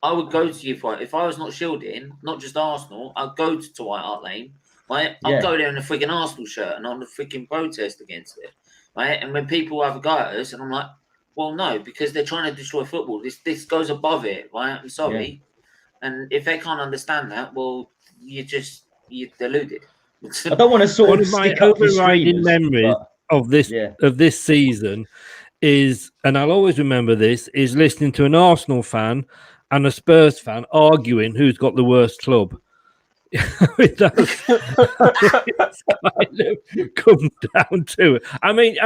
I would go to you for it. If I was not shielding, not just Arsenal, I'd go to White Hart Lane. Right? I'd go there in a freaking Arsenal shirt and on the freaking protest against it. Right? And when people have a go at us, and I'm like, well, no, because they're trying to destroy football. This goes above it, right? I'm sorry. And if they can't understand that, well, you're deluded. I don't want to sort One of of my stick up for overriding streamers, memories but of this season is, and I'll always remember this, is listening to an Arsenal fan and a Spurs fan arguing who's got the worst club. It's kind of come down to it. I mean,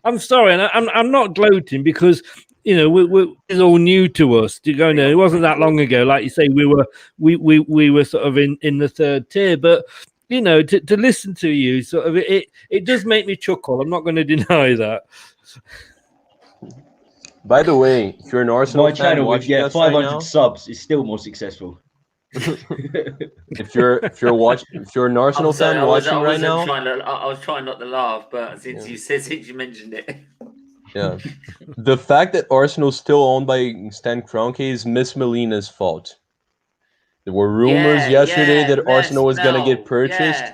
I'm sorry, and I'm not gloating because it's all new to us. It wasn't that long ago, like you say, we were sort of in the third tier, but to listen to you, sort of it does make me chuckle. I'm not going to deny that. By the way, if you're an Arsenal my fan channel with watching us 500 right now, subs is still more successful. if you're an Arsenal fan watching right now, I was trying not to laugh, but since you mentioned it, yeah, the fact that Arsenal's still owned by Stan Kroenke is Miss Melina's fault. There were rumors yesterday that Arsenal was gonna get purchased.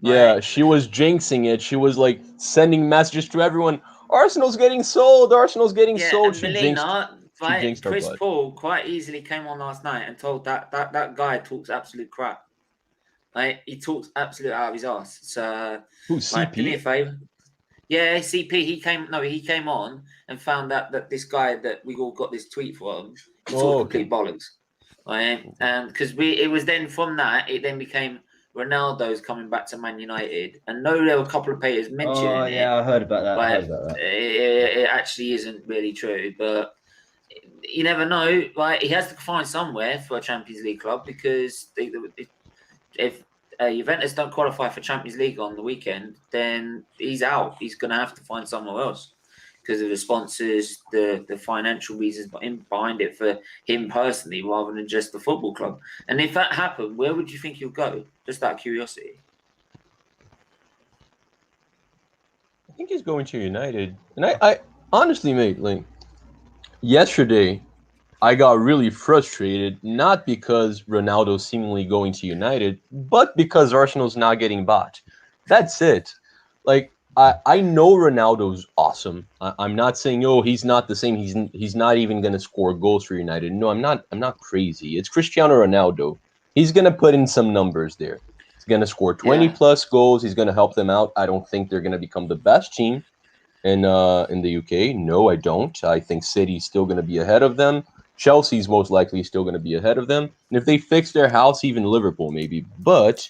Yeah, she was jinxing it. She was like sending messages to everyone. Arsenal's getting sold. Arsenal's getting sold. She jinxed Chris Paul quite easily came on last night and told that guy talks absolute crap. Like, he talks absolute out of his ass. So, CP? Do me a favor. Yeah, CP. He came on and found out that this guy that we all got this tweet from talked complete bollocks. Because it was then from that it then became Ronaldo's coming back to Man United, and there were a couple of players mentioning it. Oh yeah, I heard about that. It actually isn't really true, but you never know. Right, he has to find somewhere for a Champions League club because if Juventus don't qualify for Champions League on the weekend, then he's out. He's going to have to find somewhere else because of the sponsors, the financial reasons behind it for him personally, rather than just the football club. And if that happened, where would you think he'll go? Just out of curiosity. I think he's going to United. And I honestly, mate, like yesterday, I got really frustrated, not because Ronaldo's seemingly going to United, but because Arsenal's not getting bought. That's it. Like, I know Ronaldo's awesome. I'm not saying, he's not the same. He's not even going to score goals for United. No, I'm not crazy. It's Cristiano Ronaldo. He's going to put in some numbers there. He's going to score 20-plus goals. He's going to help them out. I don't think they're going to become the best team in the UK. No, I don't. I think City's still going to be ahead of them. Chelsea's most likely still going to be ahead of them. And if they fix their house, even Liverpool maybe. But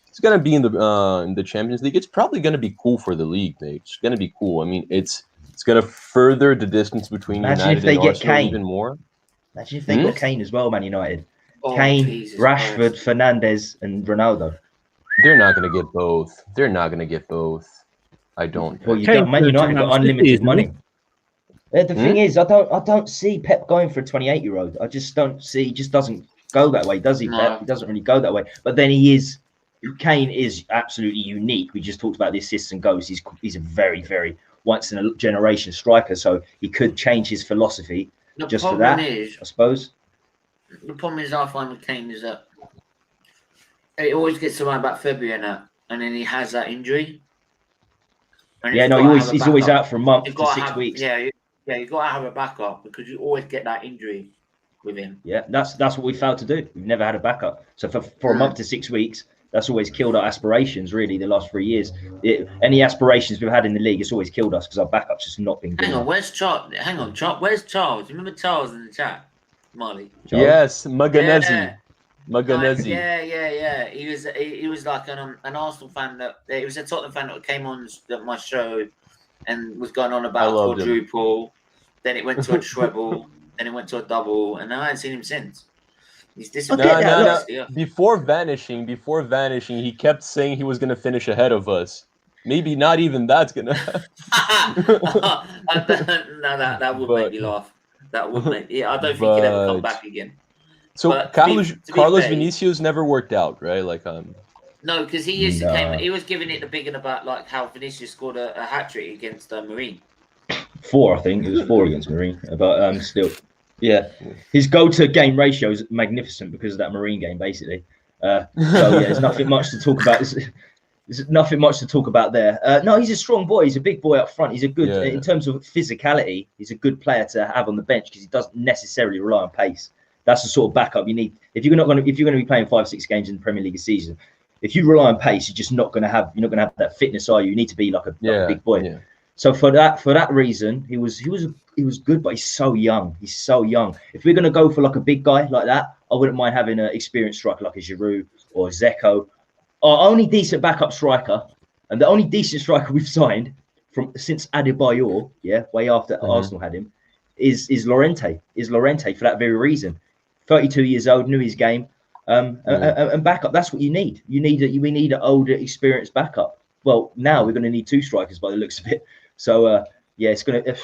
it's going to be in the Champions League. It's probably going to be cool for the league, mate. It's going to be cool. I mean, it's going to further the distance between United and Arsenal even more. Imagine if they got Kane as well, Man United. Kane, Rashford, Fernandes, and Ronaldo. They're not going to get both. I don't. Well, Man United got unlimited money. The thing is, I don't see Pep going for a 28-year-old. I just don't see. He just doesn't go that way, does he? No. Pep? He doesn't really go that way. But then Kane is absolutely unique. We just talked about the assists and goals. He's a very, very once in a generation striker. So he could change his philosophy just for that. I suppose. The problem is, I find with Kane is that it always gets around about February and then he has that injury. He's always out for a month to 6 weeks. Yeah, you got to have a backup because you always get that injury with him. Yeah, that's what we failed to do. We've never had a backup. So for a month to 6 weeks, that's always killed our aspirations, really, the last 3 years. Any aspirations we've had in the league, it's always killed us because our backup's just not been good. Where's Charles? Where's Charles? You remember Charles in the chat? Marley? Charles? Yes, Maganese. Maganese. Yeah. He was like an Arsenal fan he was a Tottenham fan that came on my show and was going on about a quadruple. Then it went to a treble. Then it went to a double, and I haven't seen him since. He's disappeared. Before vanishing, he kept saying he was going to finish ahead of us. Maybe not even that's gonna. That would make me laugh. That would make. I don't think he'd ever come back again. So Carlos Vinicius never worked out, right? No, because he was giving it the big one about like how Vinicius scored a hat trick against Marine. 4, I think it was 4 against Marine, but still, yeah, his goal-to-game ratio is magnificent because of that Marine game, basically. There's nothing much to talk about. There's nothing much to talk about there. No, he's a strong boy. He's a big boy up front. He's a good in terms of physicality. He's a good player to have on the bench because he doesn't necessarily rely on pace. That's the sort of backup you need if you're going to be playing 5-6 games in the Premier League a season. If you rely on pace, you're just not going to have that fitness, are you? You need to be like a big boy. Yeah. So for that reason, he was good, but he's so young. He's so young. If we're going to go for like a big guy like that, I wouldn't mind having an experienced striker like a Giroud or Zeko. Our only decent backup striker, and the only decent striker we've signed since Adebayor, way after Arsenal had him, is Llorente. For that very reason. 32 years old, knew his game. And backup, that's what you need. We need an older, experienced backup. Well, now we're going to need 2 strikers by the looks of it. So it's going to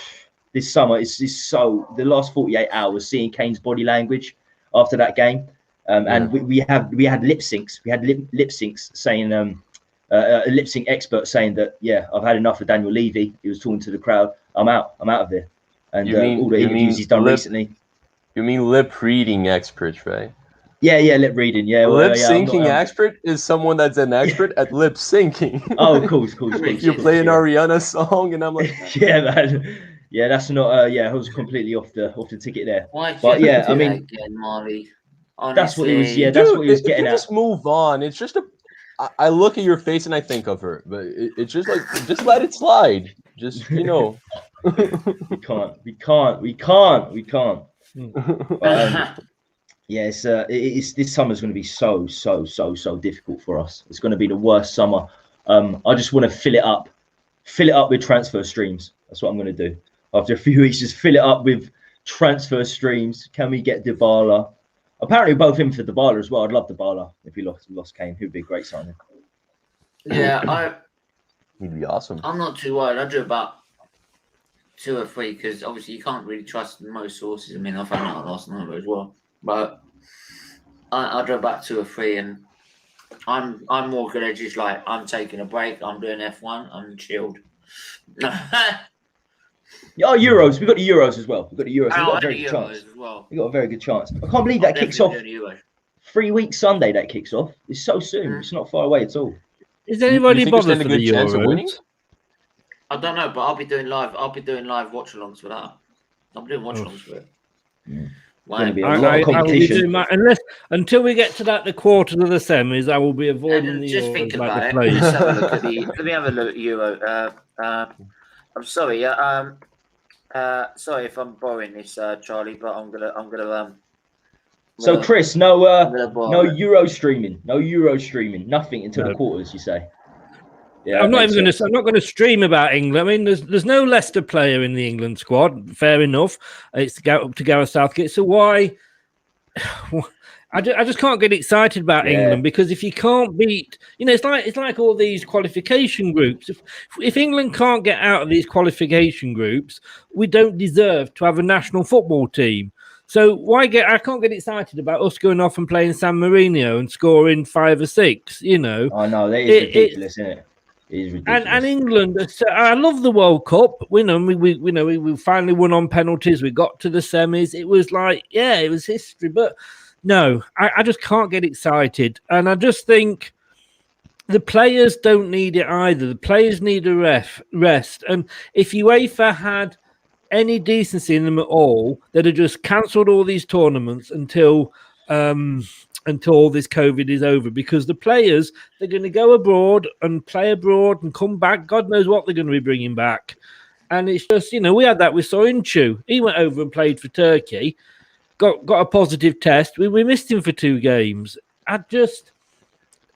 this summer. It's so the last 48 hours seeing Kane's body language after that game, and we had lip syncs. We had lip syncs saying a lip sync expert saying that I've had enough of Daniel Levy. He was talking to the crowd. I'm out of there. And all the interviews he's done recently. You mean lip reading expert, right? Yeah, lip reading. Yeah, lip syncing expert is someone that's an expert at lip syncing. Oh, cool. You play an Ariana song, and I'm like, yeah, man. Yeah, that's not. I was completely off the ticket there. But yeah, I mean, again, Marley. Honestly, that's what he was. Yeah, that's what he was getting at. Just move on. It's just I look at your face and I think of her, but it's just like, just let it slide. Just We can't. It's this summer's going to be so difficult for us. It's going to be the worst summer. I just want to fill it up with transfer streams. That's what I'm going to do. After a few weeks, just fill it up with transfer streams. Can we get Dybala? Apparently, both him for Dybala as well. I'd love Dybala if we lost Kane. Who'd be a great signing. Yeah, he'd be awesome. I'm not too worried. I do about 2 or 3 because obviously you can't really trust most sources. I mean, I found out last night as well, but I do about 2 or 3, and I'm more gonna just like I'm taking a break. I'm doing F1. I'm chilled. Euros. We've got the Euros as well. We've got the Euros. We've got a very good chance. As well. We've got a very good chance. I can't believe that kicks off 3 weeks Sunday. That kicks off. It's so soon. It's not far away at all. Is anybody bothered for the Euros? I don't know, but I'll be doing live watch-alongs for that. I'll be doing watch-alongs for it. Going to be a lot of competition. Until we get to the quarters of the semis, I will be avoiding the just Euros. Think about it. Let me have a look at the Euro. I'm sorry. Sorry if I'm borrowing this, Charlie, but I'm gonna. So Chris, no Euro streaming, nothing until the quarters. You say? Yeah, I'm not going to stream about England. I mean, there's no Leicester player in the England squad. Fair enough. It's up to Gareth Southgate. So why? I just can't get excited about England because if you can't beat, it's like all these qualification groups. If England can't get out of these qualification groups, we don't deserve to have a national football team. So I can't get excited about us going off and playing San Marino and scoring 5 or 6. I know that is ridiculous, isn't it? It is ridiculous. And England, I love the World Cup. We finally won on penalties. We got to the semis. It was like, it was history. But no, I just can't get excited. And I just think the players don't need it either. The players need a rest. And if UEFA had any decency in them at all, they'd have just cancelled all these tournaments until this COVID is over, because the players, they're going to go abroad and play abroad and come back. God knows what they're going to be bringing back. And it's just, we had that with Soyuncu. He went over and played for Turkey, got a positive test. We missed him for 2 games. I just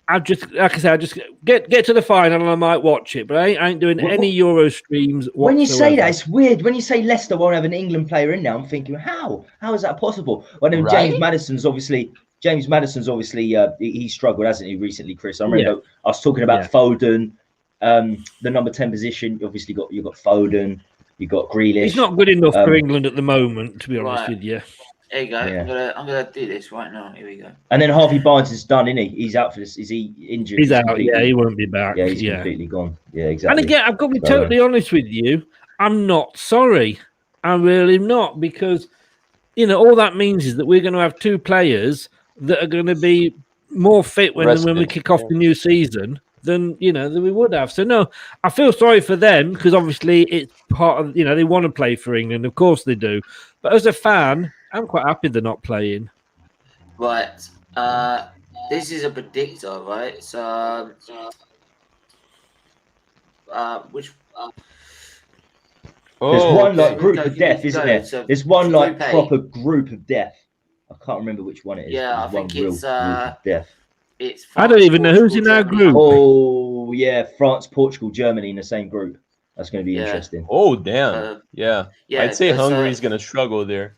like I said, I just get to the final and I might watch it, but I ain't doing any Euro streams whatsoever. When you say that, it's weird. When you say Leicester won't have an England player in there, I'm thinking, how is that possible? Well, then James Maddison's obviously he struggled, hasn't he, recently, Chris? I remember I was talking about Foden, the number 10 position. Obviously, you've got Foden, you've got Grealish. He's not good enough for England at the moment, to be honest with you. There you go. Yeah. I'm gonna do this right now. Here we go. And then Harvey Barnes is done, isn't he? He's out for this. Is he injured? He's out. He won't be back. Yeah, he's completely gone. Yeah, exactly. And again, I've got to be totally honest with you. I'm not sorry. I'm really not, because all that means is that we're going to have 2 players that are going to be more fit when we kick off the new season than than we would have. So no, I feel sorry for them, because obviously it's part of they want to play for England, of course they do. But as a fan, I'm quite happy they're not playing. Right. This is a predictor, right? So, which? There's one like group go, of you death, can isn't go. there? So, There's one like Group A. proper group of death. I can't remember which one it is. Yeah, There's I one think real it's group of death. It's. I don't even know who's in our group. Oh yeah, France, Portugal, Germany in the same group. That's going to be interesting. Oh damn! Yeah, I'd say Hungary's gonna struggle there.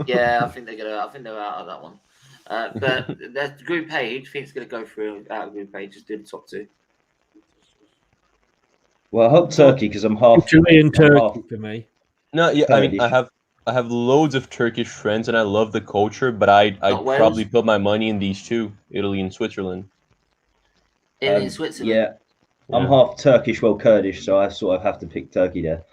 Yeah, I think they're gonna. I think they're out of that one. But that's Group A. Who do you think is gonna go through out of Group A? Just do the top two. Well, I hope Turkey because I'm half. Italy and Turkey for me. No, yeah, I mean, Kurdish. I have loads of Turkish friends, and I love the culture, but I'd probably put my money in these two, Italy and Switzerland. In Switzerland. Yeah, I'm half Turkish, well Kurdish, so I sort of have to pick Turkey there.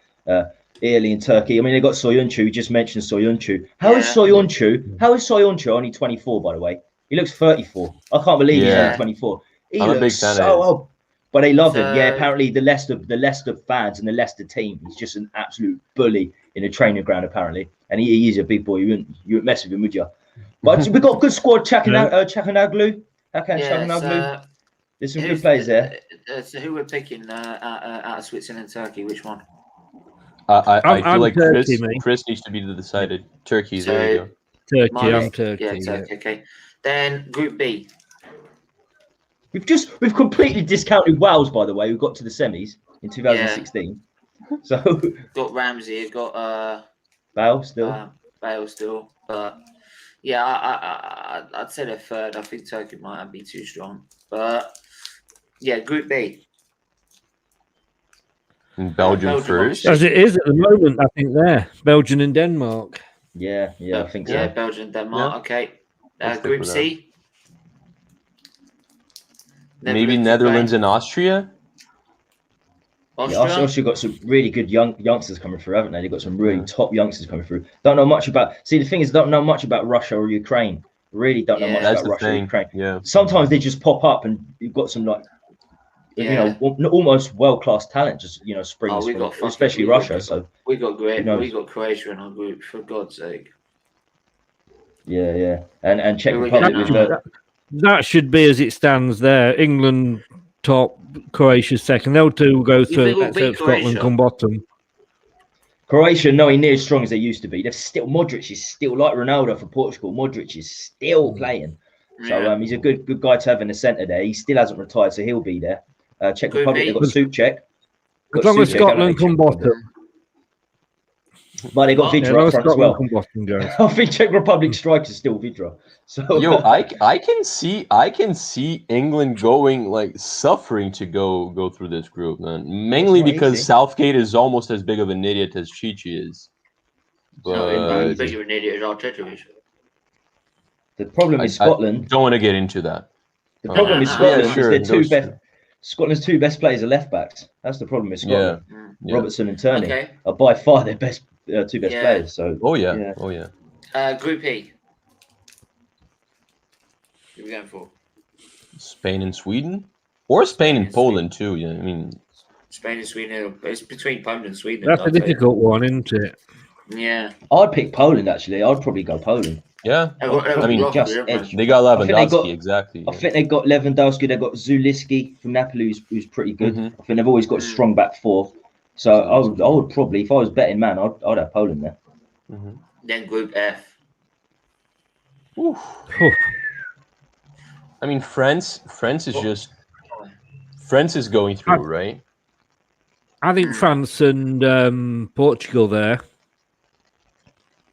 Italy and Turkey. I mean, they got Soyuncu. You just mentioned Soyuncu. How is Soyuncu only 24, by the way? He looks 34. I can't believe he's only 24. He I'm looks a big fan so of old. But they love him. Yeah, apparently the Leicester fans and the Leicester team, he's just an absolute bully in a training ground, apparently. And he's a big boy. You wouldn't mess with him, would you? But we've got a good squad. Chakanoglu. Chakanoglu. There's some good players there. So who we're picking out of Switzerland and Turkey? Which one? I feel like Turkey, Chris needs to be decided. Turkey, So, there you go. Turkey, I'm Turkey. Yeah, Turkey. Okay. Then Group B. We've completely discounted Wales, by the way. We got to the semis in 2016. So got Ramsey, got Bale still. Bale still, but yeah, I'd say they're third. I think Turkey might be too strong, but yeah, Group B. And Belgium first, as it is at the moment. I think there, Belgium and Denmark. Yeah, I think so. Yeah, Belgium and Denmark. Yeah. Okay, Group C. Maybe Netherlands and Austria. Yeah, Austria got some really good youngsters coming through, haven't they? They've got some really top youngsters coming through. Don't know much about. See, the thing is, don't know much about Russia or Ukraine. Really don't know much about Russia or Ukraine. Yeah. Sometimes they just pop up, and you've got some almost world-class talent just springs from, especially Russia. So we got Croatia in our group, for God's sake. Yeah, and Czech Republic with that should be as it stands there. England top, Croatia second. They'll two go through. Scotland come bottom. Croatia nowhere near as strong as they used to be. They're still Modric is still like Ronaldo for Portugal. Modric is still playing. So he's a good guy to have in the centre there. He still hasn't retired, so he'll be there. Czech Republic, they've got Souček. As long as Scotland come bottom. But they got Vidra up front as well. I think Czech Republic striker is still Vidra. So I can see England going suffering to go through this group, man. Mainly because Southgate is almost as big of an idiot as Chichi is. But bigger an idiot as Arteta is. The problem is Scotland. I don't want to get into that. The problem is Scotland is Scotland's two best players are left backs. That's the problem with Scotland. Yeah. Robertson and Turney are by far their best two best players. So oh yeah. Group E. Who are we going for? Spain and Sweden, or Spain and Poland too. Yeah, I mean Spain and Sweden. It's between Poland and Sweden. That's a difficult one, isn't it? Yeah, I'd pick Poland actually. I'd probably go Poland. Yeah, I mean, just edge. They got Lewandowski, exactly. I think they got Lewandowski. They got Zuliski from Napoli, who's pretty good. I think they've always got a strong back four. So I would probably, if I was betting man, I'd have Poland there. Then Group F. I mean, France is going through, right? I think France and Portugal there.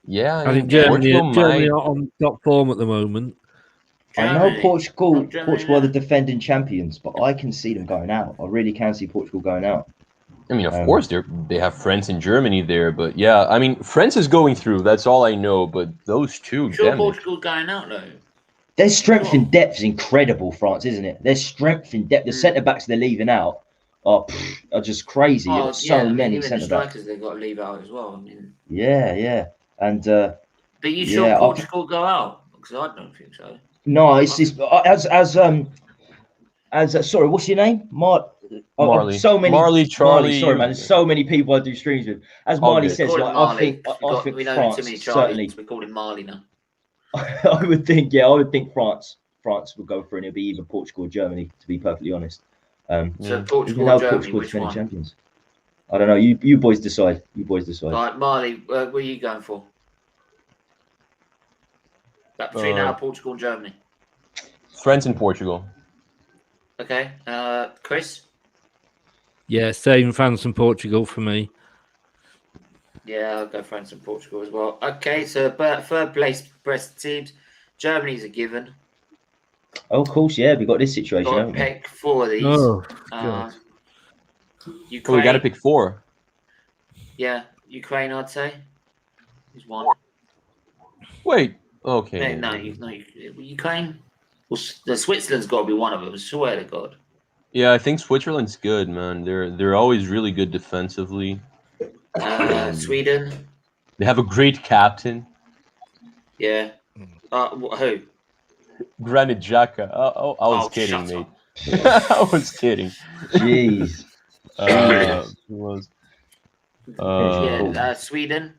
Yeah, I think Germany are on top form at the moment. I know Portugal are the defending champions, but I can see them going out. I really can see Portugal going out. I mean, of course, they have France and Germany there, but yeah, I mean, France is going through. That's all I know. But those two, Portugal going out though. Their strength in depth is incredible, France, isn't it? Their strength in depth, the centre backs they're leaving out are just crazy. So many centre backs. Strikers they've got to leave out as well. I mean, yeah, and. But you sure Portugal go out? Because I don't think so. No, it's sorry, what's your name? Marley. So many Marley, Charlie. Sorry, man. There's so many people I do streams with. As All Marley good. says, Call him like, Marley. I think We know France too many Charlies. certainly. We call him Marley now. I would think France would go for it. And it'll be either Portugal or Germany, to be perfectly honest. So Portugal or Germany, which one? Champions. I don't know. You boys decide. All right, Marley, what are you going for? Between now Portugal and Germany. France and Portugal. Okay, Chris. Yeah, same France and Portugal for me. Yeah, I'll go France and Portugal as well. Okay, so third place breast teams. Germany's a given. Oh, of course, yeah. We got this situation, Got haven't to we? pick 4 of these. Oh, God. Ukraine. We got to pick 4. Yeah, Ukraine, I'd say. Is one. Wait. Okay. No, Ukraine. Well, the Switzerland's got to be one of them. I swear to God. Yeah, I think Switzerland's good, man. They're always really good defensively. Sweden. They have a great captain. Yeah. Who? Granit Xhaka. I was kidding, mate. I was kidding. Jeez. Who was? Sweden.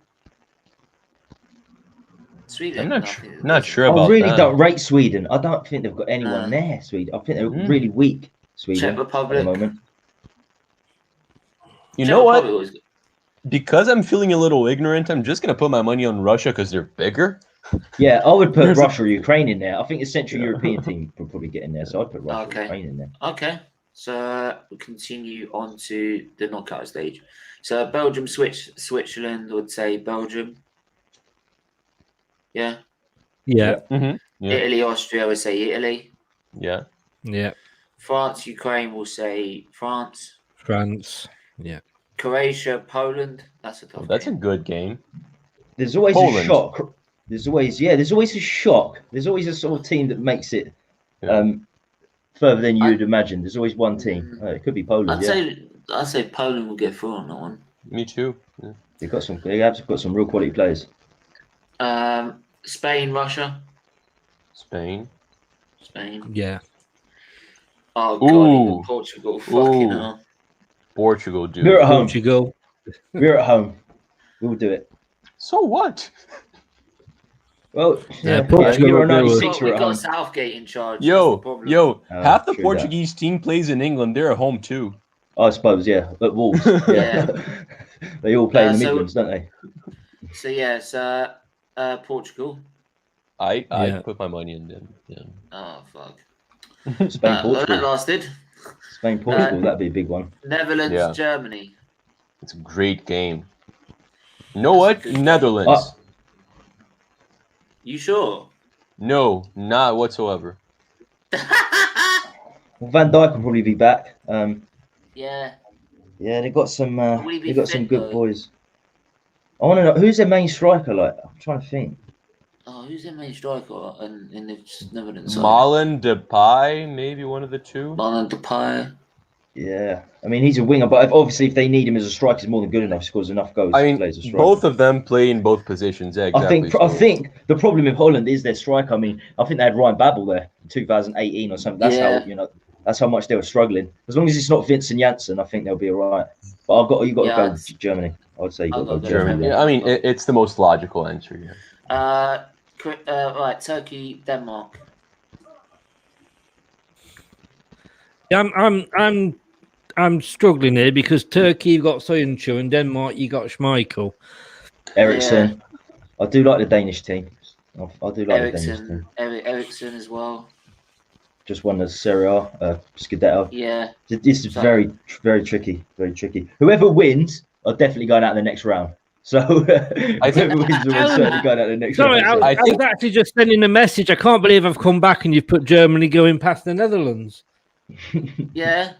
Sweden. I'm not sure about I really that. don't rate Sweden. I don't think they've got anyone there. Sweden. I think they're really weak. Sweden Czech Republic. at the moment. You know what? Because I'm feeling a little ignorant, I'm just gonna put my money on Russia because they're bigger. Yeah, I would put Russia or Ukraine in there. I think the Central European team would probably get in there, so I'd put Russia or Ukraine in there. Okay, so we'll continue on to the knockout stage. So Belgium, Switzerland, would say Belgium. Yeah. Yeah. Mm-hmm. Yeah. Italy, Austria, would say Italy. Yeah. Yeah. France, Ukraine, will say France. France. Yeah. Croatia, Poland. That's a tough. That's a good game. There's always Poland. a shock. There's always a shock. There's always a sort of team that makes it further than you'd imagine. There's always one team. It could be Poland. I'd say Poland will get through on that one. Me too. Yeah. They have got some real quality players. Spain, Russia. Spain. Yeah. Oh God, Portugal. Fucking hell. Portugal, dude. We're at home. Portugal. We're at home. We'll do it. So what? Well, Portugal. Euro 96 we we're at home. got Southgate in charge. Half the true Portuguese team plays in England. They're at home too. I suppose, yeah. At Wolves. Yeah. They all play in the Midlands, don't they? So yes, Portugal. I put my money in them. Yeah. Oh fuck. Spain, Portugal. That lasted. Spain, Portugal. That'd be a big one. Netherlands, Germany. It's a great game. You know what? Netherlands. You sure? No, not whatsoever. Well, Van Dijk will probably be back. Yeah. Yeah, they got some. They got some good though? boys. I want to know who's their main striker. Like, I'm trying to think. Oh, who's their main striker in the Netherlands side? Marlon Depay, maybe one of the two. Marlon Depay. Yeah, I mean he's a winger, but obviously if they need him as a striker, he's more than good enough. He scores enough goals. I mean, to play as a striker. both of them play in both positions. Yeah, exactly. I think the problem with Holland is their striker. I mean, I think they had Ryan Babel there in 2018 or something. That's how that's how much they were struggling. As long as it's not Vincent Janssen, I think they'll be all right. But you got to go with Germany. I would say you got to go Germany. Yeah, I mean it's the most logical answer. Yeah. Right, Turkey, Denmark. Yeah, I'm struggling here because Turkey you've got Soyuncu and Denmark you got Schmeichel. Ericsson. I do like the Danish team. I do like the Danish team. Ericsson as well. Just won the Serie A, Scudetto. Yeah. This is very, very tricky. Very tricky. Whoever wins are definitely going out in the next round. So I think whoever wins will certainly going out in the next round. I was actually just sending a message. I can't believe I've come back and you've put Germany going past the Netherlands. Yeah.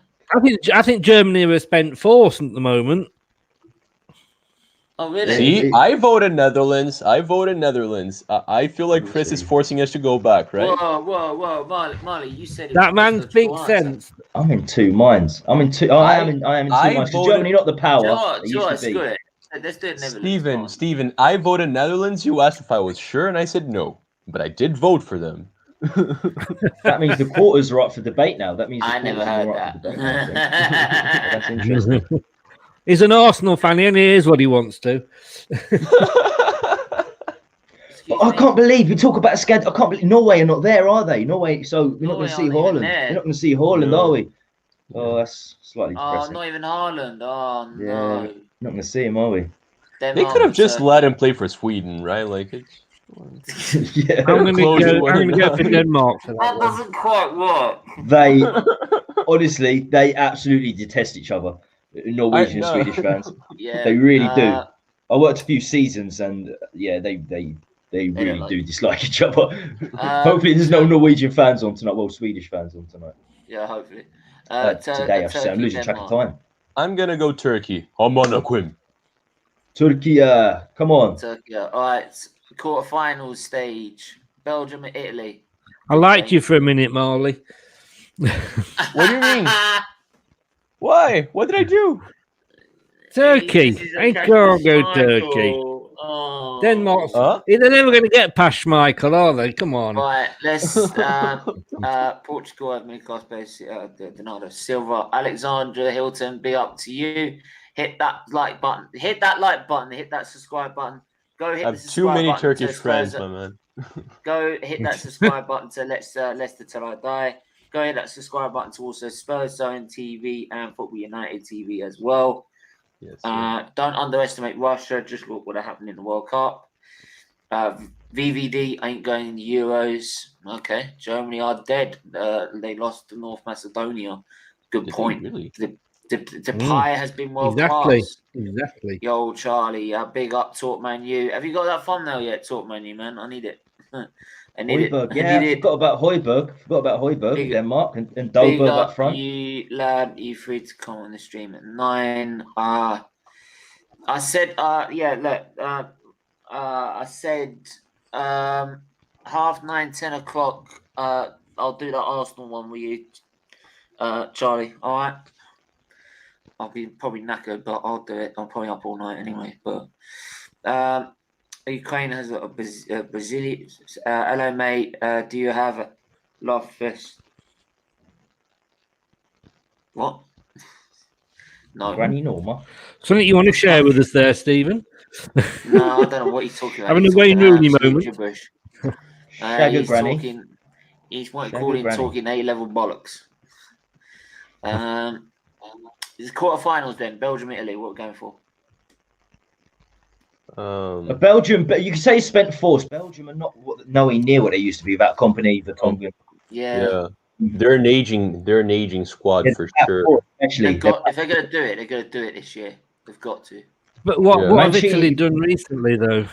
I think Germany are a spent force at the moment. Oh really? See, I voted Netherlands. I feel like Chris is forcing us to go back, right? Whoa, Marley, you said that man speaks sense. I'm in two minds. I am in two minds. Germany, not the power. Let's do it Netherlands. Steven, I voted Netherlands. You asked if I was sure, and I said no, but I did vote for them. That means the quarters are up for debate now. That means the I never quarters heard are up for debate now. that. That's interesting. He's an Arsenal fan, and he hears what he wants to. I can't believe we talk about a scandal. I can't believe Norway are not there, are they? Norway. So we're not going to see Haaland. We're not going to see Haaland, No. are we? Oh, that's slightly depressing. Not even Haaland. Oh Yeah, no. not going to see him, are we? They could have just let him play for Sweden, right? Like it's. Yeah. I'm going to go for Denmark for that That one. doesn't quite work. They honestly, they absolutely detest each other. Norwegian and Swedish fans. Yeah, They really do. I worked a few seasons, and yeah, they really do dislike each other. Hopefully, there's no Norwegian fans on tonight. Well, Swedish fans on tonight. Yeah, hopefully. Today, I should say. I'm losing track of time. I'm gonna go Turkey. Amanakim. Turkey, come on. Turkey. All right, quarterfinals stage. Belgium and Italy. I liked you for a minute, Marley. What do you mean? Why? What did I do? Turkey. I can't go Turkey. Oh. Denmark. They're never going to get past Schmeichel, are they? Come on. Right, let's. Portugal have Mikel Donato Silva, Alexandra Hilton. Be up to you. Hit that like button. Hit that like button. Hit that subscribe button. Go hit. I have too many Turkish friends, my man. Go hit that subscribe button to Leicester Till I Die. Go hit that subscribe button to also Spurs Zone TV and Football United TV as well. Yes, don't underestimate Russia. Just look what happened in the World Cup. VVD ain't going in the Euros. Okay, Germany are dead. They lost to North Macedonia. Good point. Really? The pie has been world class. Exactly. Yo, Charlie, big up Talk Man U. Have you got that thumbnail yet, Talk Man U, man? I need it. I need Højbjerg. it. Yeah, I forgot about Højbjerg. Denmark and Dolberg up front. You lad, you free to come on the stream at 9. I said, I said 9:30, 10 o'clock. I'll do that Arsenal one with you, Charlie. All right. I'll be probably knackered, but I'll do it. I'm probably up all night anyway. But Ukraine has a Brazilian. Hello, mate. Do you have a love fist? What? No. Granny Norma. Something you want to share with us there, Stephen? No, I don't know what he's talking about. Having a Wayne Rooney moment. He's Granny. He's what calling talking A-level bollocks. It's quarterfinals then. Belgium, Italy. What we're going for? Belgium, but you could say spent force. Belgium are not nowhere near what they used to be without Company, Vertonghen. Yeah. They're an aging squad for sure. Actually, if they're gonna do it, they're gonna do it this year. They've got to. But what have Italy done recently though?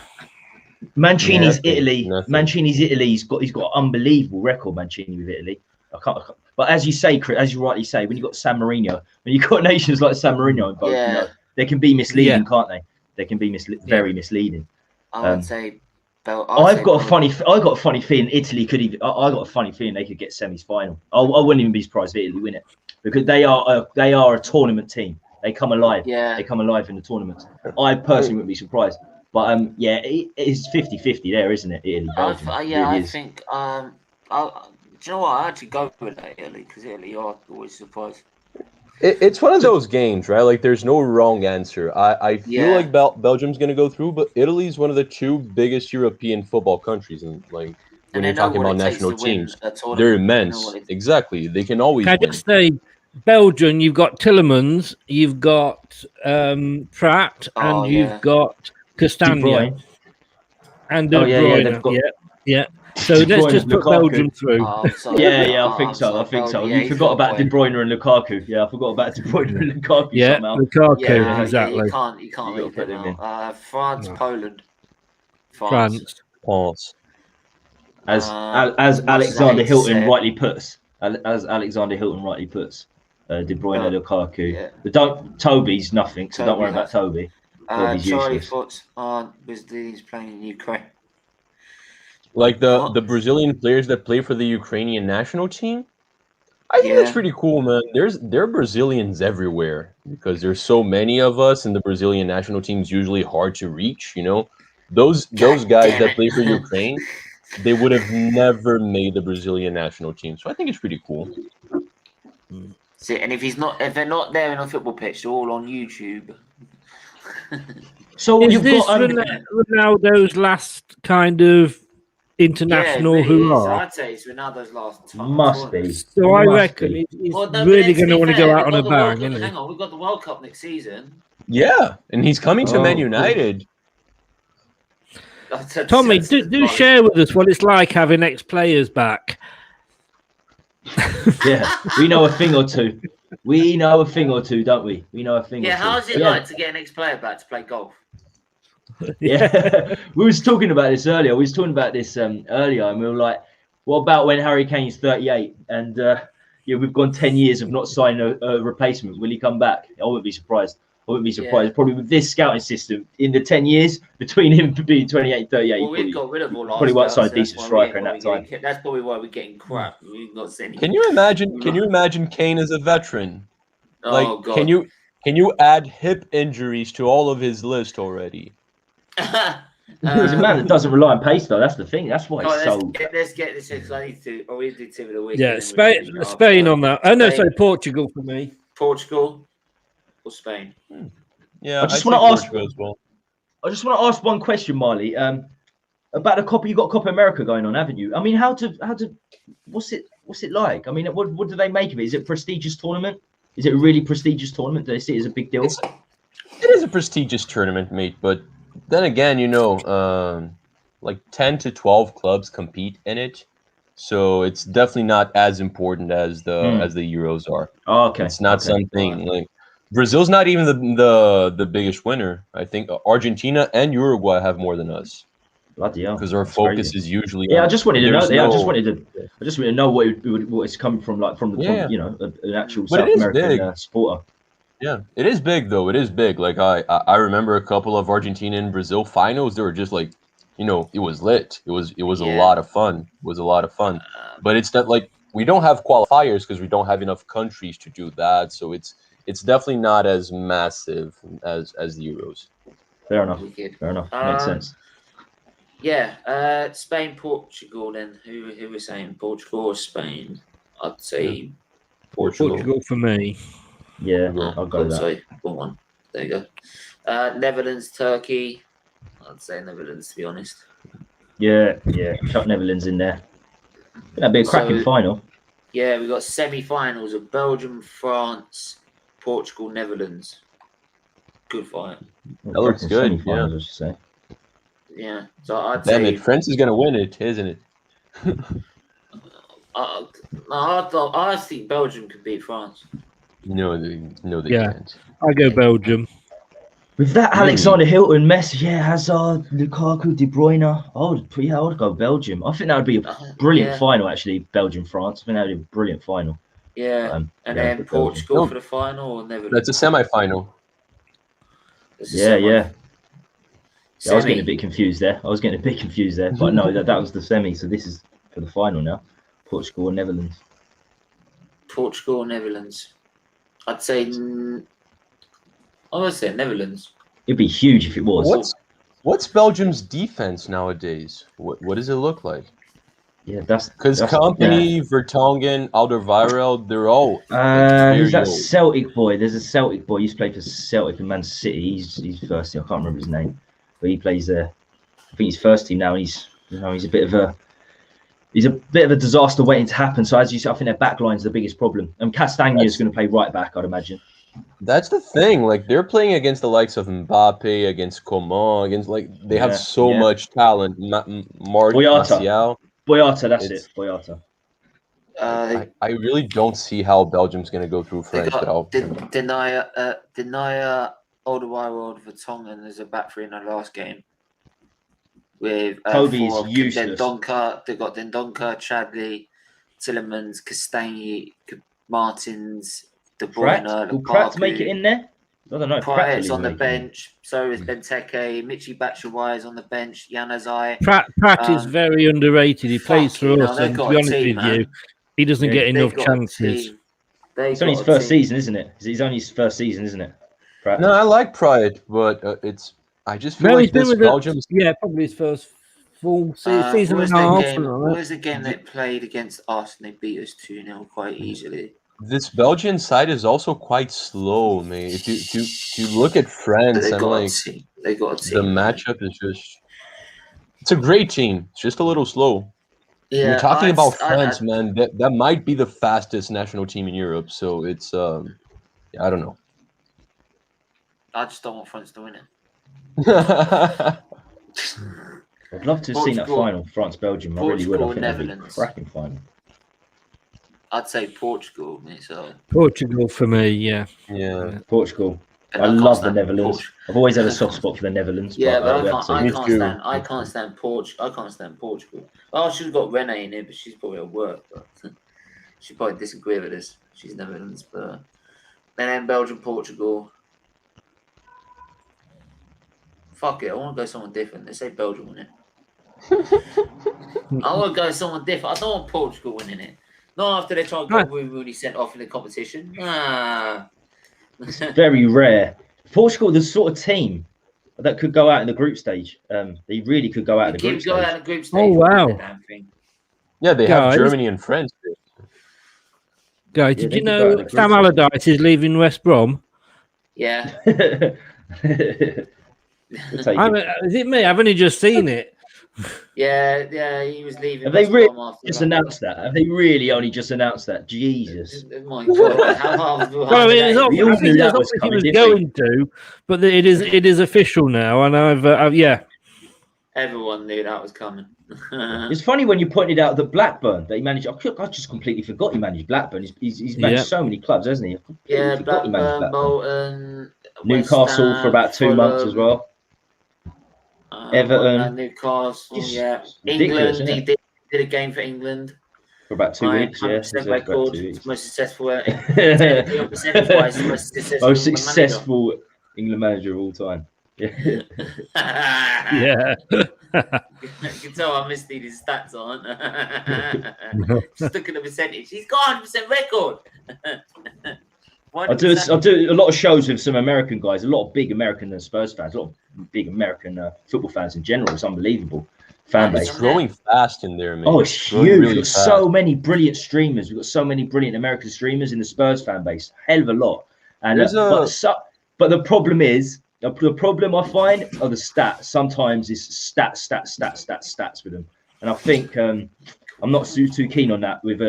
Mancini's Italy. Mancini's Italy. He's got an unbelievable record. Mancini with Italy. I can't. But as you say, Chris, as you rightly say, when you've got San Marino, when you've got nations like San Marino involved, you know, they can be misleading, can't they? They can be very misleading. I would say. I got a funny feeling Italy could even. I got a funny feeling they could get semi-final. I wouldn't even be surprised if Italy win it because they are a tournament team. They come alive. Yeah. They come alive in the tournaments. I personally wouldn't be surprised. But it's 50-50 there, isn't it? Italy. Belgium. I think. Do you know what? I actually go with that Italy because Italy are always surprised. It's one of those games, right? Like, there's no wrong answer. I feel like Belgium's going to go through, but Italy's one of the two biggest European football countries. And, like, when you're talking about national teams, they're immense. Exactly. They can always win. Can I just say, Belgium, you've got Tillemans, you've got Pratt, and you've got Castagna. And De Bruyne. Yeah. So let's just put Belgium through. I think so. You forgot about De Bruyne and Lukaku. Yeah, I forgot about De Bruyne and Lukaku. Yeah, somehow. Lukaku, exactly. You can't leave them out. France, Poland. France. As Alexander Hilton rightly puts. De Bruyne and Lukaku. Yeah. But Toby's nothing, so don't worry about Toby. Charlie thoughts on Brazilians playing in Ukraine. Like the Brazilian players that play for the Ukrainian national team, I think that's pretty cool, man. There are Brazilians everywhere because there's so many of us, and the Brazilian national team is usually hard to reach. You know, those guys that play for Ukraine, they would have never made the Brazilian national team. So I think it's pretty cool. See, and if they're not there in a football pitch, they're all on YouTube. So is this Ronaldo's last kind of international hurrah? I'd say it's Ronaldo's last time. Must be. So I reckon he's really going to want to go out on a bang, isn't he? Hang on, we've got the World Cup next season. Yeah, and he's coming to Man United. Tommy, do share with us what it's like having ex-players back. Yeah, we know a thing or two. We know a thing or two, don't we? We know a thing or two. Yeah, how's it like to get an ex-player back to play golf? Yeah, we was talking about this earlier. And we were like, what about when Harry Kane's 38 and we've gone 10 years of not signing a replacement? Will he come back? I wouldn't be surprised. Yeah. Probably with this scouting system, in the 10 years between him being 28 and 38, we've got rid of all our probably won't sign a decent striker in that time. That's probably why we're getting crap. We've not seen. Can you imagine Kane as a veteran? Oh, God. Can you add hip injuries to all of his list already? He's a man that doesn't rely on pace, though. That's the thing. That's why it's so. Let's get this because I need to. We do team of the week. Yeah, Spain on that. Oh no, sorry, Portugal for me. Portugal or Spain? Yeah, I just want to ask. Well. I just want to ask one question, Marley. About the Copa. You got Copa America going on, haven't you? I mean, what's it like? I mean, what do they make of it? Is it a prestigious tournament? Is it a really prestigious tournament? Do they see it as a big deal? It is a prestigious tournament, mate. But then again, like 10 to 12 clubs compete in it, so it's definitely not as important as the Euros are. Oh, okay. It's not something like Brazil's not even the biggest winner. I think Argentina and Uruguay have more than us. Bloody hell! Because our focus is usually. Yeah, I just wanted to know. I just wanted to know what it's coming from, like from an actual South American supporter. Yeah, it is big though. It is big. Like I remember a couple of Argentina and Brazil finals. They were just like, it was lit. It was a lot of fun. It was a lot of fun. But it's not like we don't have qualifiers because we don't have enough countries to do that. So it's definitely not as massive as the Euros. Fair enough. Makes sense. Yeah, Spain, Portugal. Then who we're saying Portugal or Spain? I'd say Portugal. Portugal for me. Yeah, I'll go with that. Sorry, one. There you go. Netherlands, Turkey. I'd say Netherlands, to be honest. Yeah. Chuck Netherlands in there. That'd be a cracking final. Yeah, we got semi-finals of Belgium, France, Portugal, Netherlands. Good fight. That looks good. Yeah. I should say. Yeah. So I'd say. Damn it, France is gonna win it, isn't it? I think Belgium could beat France. No, they can't. I go Belgium. With that, Alexander Hilton, Messi, Hazard, Lukaku, De Bruyne. I would go Belgium. I think that would be a brilliant final, actually. Belgium-France. I think that would be a brilliant final. Yeah, and then Portugal for the final, or Netherlands. That's a semi-final. Yeah. I was getting a bit confused there. But no, that was the semi. So this is for the final now. Portugal or Netherlands. Portugal or Netherlands. I'd say Netherlands. It'd be huge if it was. What's Belgium's defense nowadays? What does it look like? Yeah, that's because Company, Vertonghen, Alderweireld, they're all. Who's that Celtic boy? There's a Celtic boy. He used to play for Celtic and Man City. He's first team. I can't remember his name, but he plays there. I think he's first team now. And he's a bit of a disaster waiting to happen. So as you said, I think their backline's the biggest problem. And Castagna is going to play right back, I'd imagine. That's the thing. Like they're playing against the likes of Mbappe, against Coman, against they have so much talent. Martial. Boyata, that's it. Boyata. I really don't see how Belgium's going to go through France. Denier, Alderweireld, Vertonghen as a back three in the last game. With Toby is useless. They've got Dendoncker, Chadley, Tillemans, Castagne, Martins, De Bruyne. Will Pratt make it in there? I don't know. Pratt's on the bench. So is Benteke. Michi Batshuayi is on the bench. Januzaj. Pratt is very underrated. He plays for us, and to be honest with you, he doesn't get enough chances. It's only his first season, isn't it? It's only his first season, isn't it? Pratt. No, I like Pratt, but I just feel like this Belgium. Probably his first full season and a half. What was the game they played against us and they beat us 2-0 quite easily? This Belgian side is also quite slow, man. If you look at France, and like they got a team. The matchup is just—it's a great team. It's just a little slow. Yeah, you're talking about France, man. That might be the fastest national team in Europe. So it's I don't know. I just don't want France to win it. I'd love to have seen that final, France-Belgium. I really would. I think that'd be a cracking final. I'd say Portugal. So. Portugal for me, yeah. Portugal. I love the Netherlands. I've always had a soft spot for the Netherlands. Yeah, but I can't stand Portugal. I can't stand Portugal. Oh, she's got Renee in here, but she's probably at work. But she probably disagree with us. She's Netherlands, but and then Belgium, Portugal. Fuck it, I want to go someone different. Let's say Belgium win it. I want to go someone different. I don't want Portugal winning it. Not after they try to get Rooney sent off in the competition. It's very rare. Portugal, the sort of team that could go out in the group stage. They really could go out in the group stage. Oh, wow. Yeah, they have Germany and France. Guys, did you know Sam Allardyce is leaving West Brom? Yeah. Is it me? I've only just seen it. Yeah, he was leaving. Have they really just announced that? Have they really only just announced that? Jesus. My God. Well, I mean, it's obviously he was going to, but it is official now, and I've Everyone knew that was coming. It's funny when you pointed out that Blackburn, that he managed. I just completely forgot he managed Blackburn. He's managed so many clubs, hasn't he? Yeah, Blackburn, Bolton, Newcastle for about 2 months as well. Everton, Newcastle, England. He did a game for England for about 2 weeks. Yeah, record, most successful. Most successful England manager of all time. Yeah. You can tell how misty his stats aren't. Just look at the percentage. He's got 100% record. I do a lot of shows with some American guys, a lot of big American Spurs fans, a lot of big American football fans in general. It's unbelievable fan base. It's growing fast in there, man. Oh, it's huge. Really We've got so many brilliant streamers. We've got so many brilliant American streamers in the Spurs fan base. Hell of a lot. And but the problem is, the problem I find are the stats. Sometimes it's stats with them. And I think I'm not too keen on that with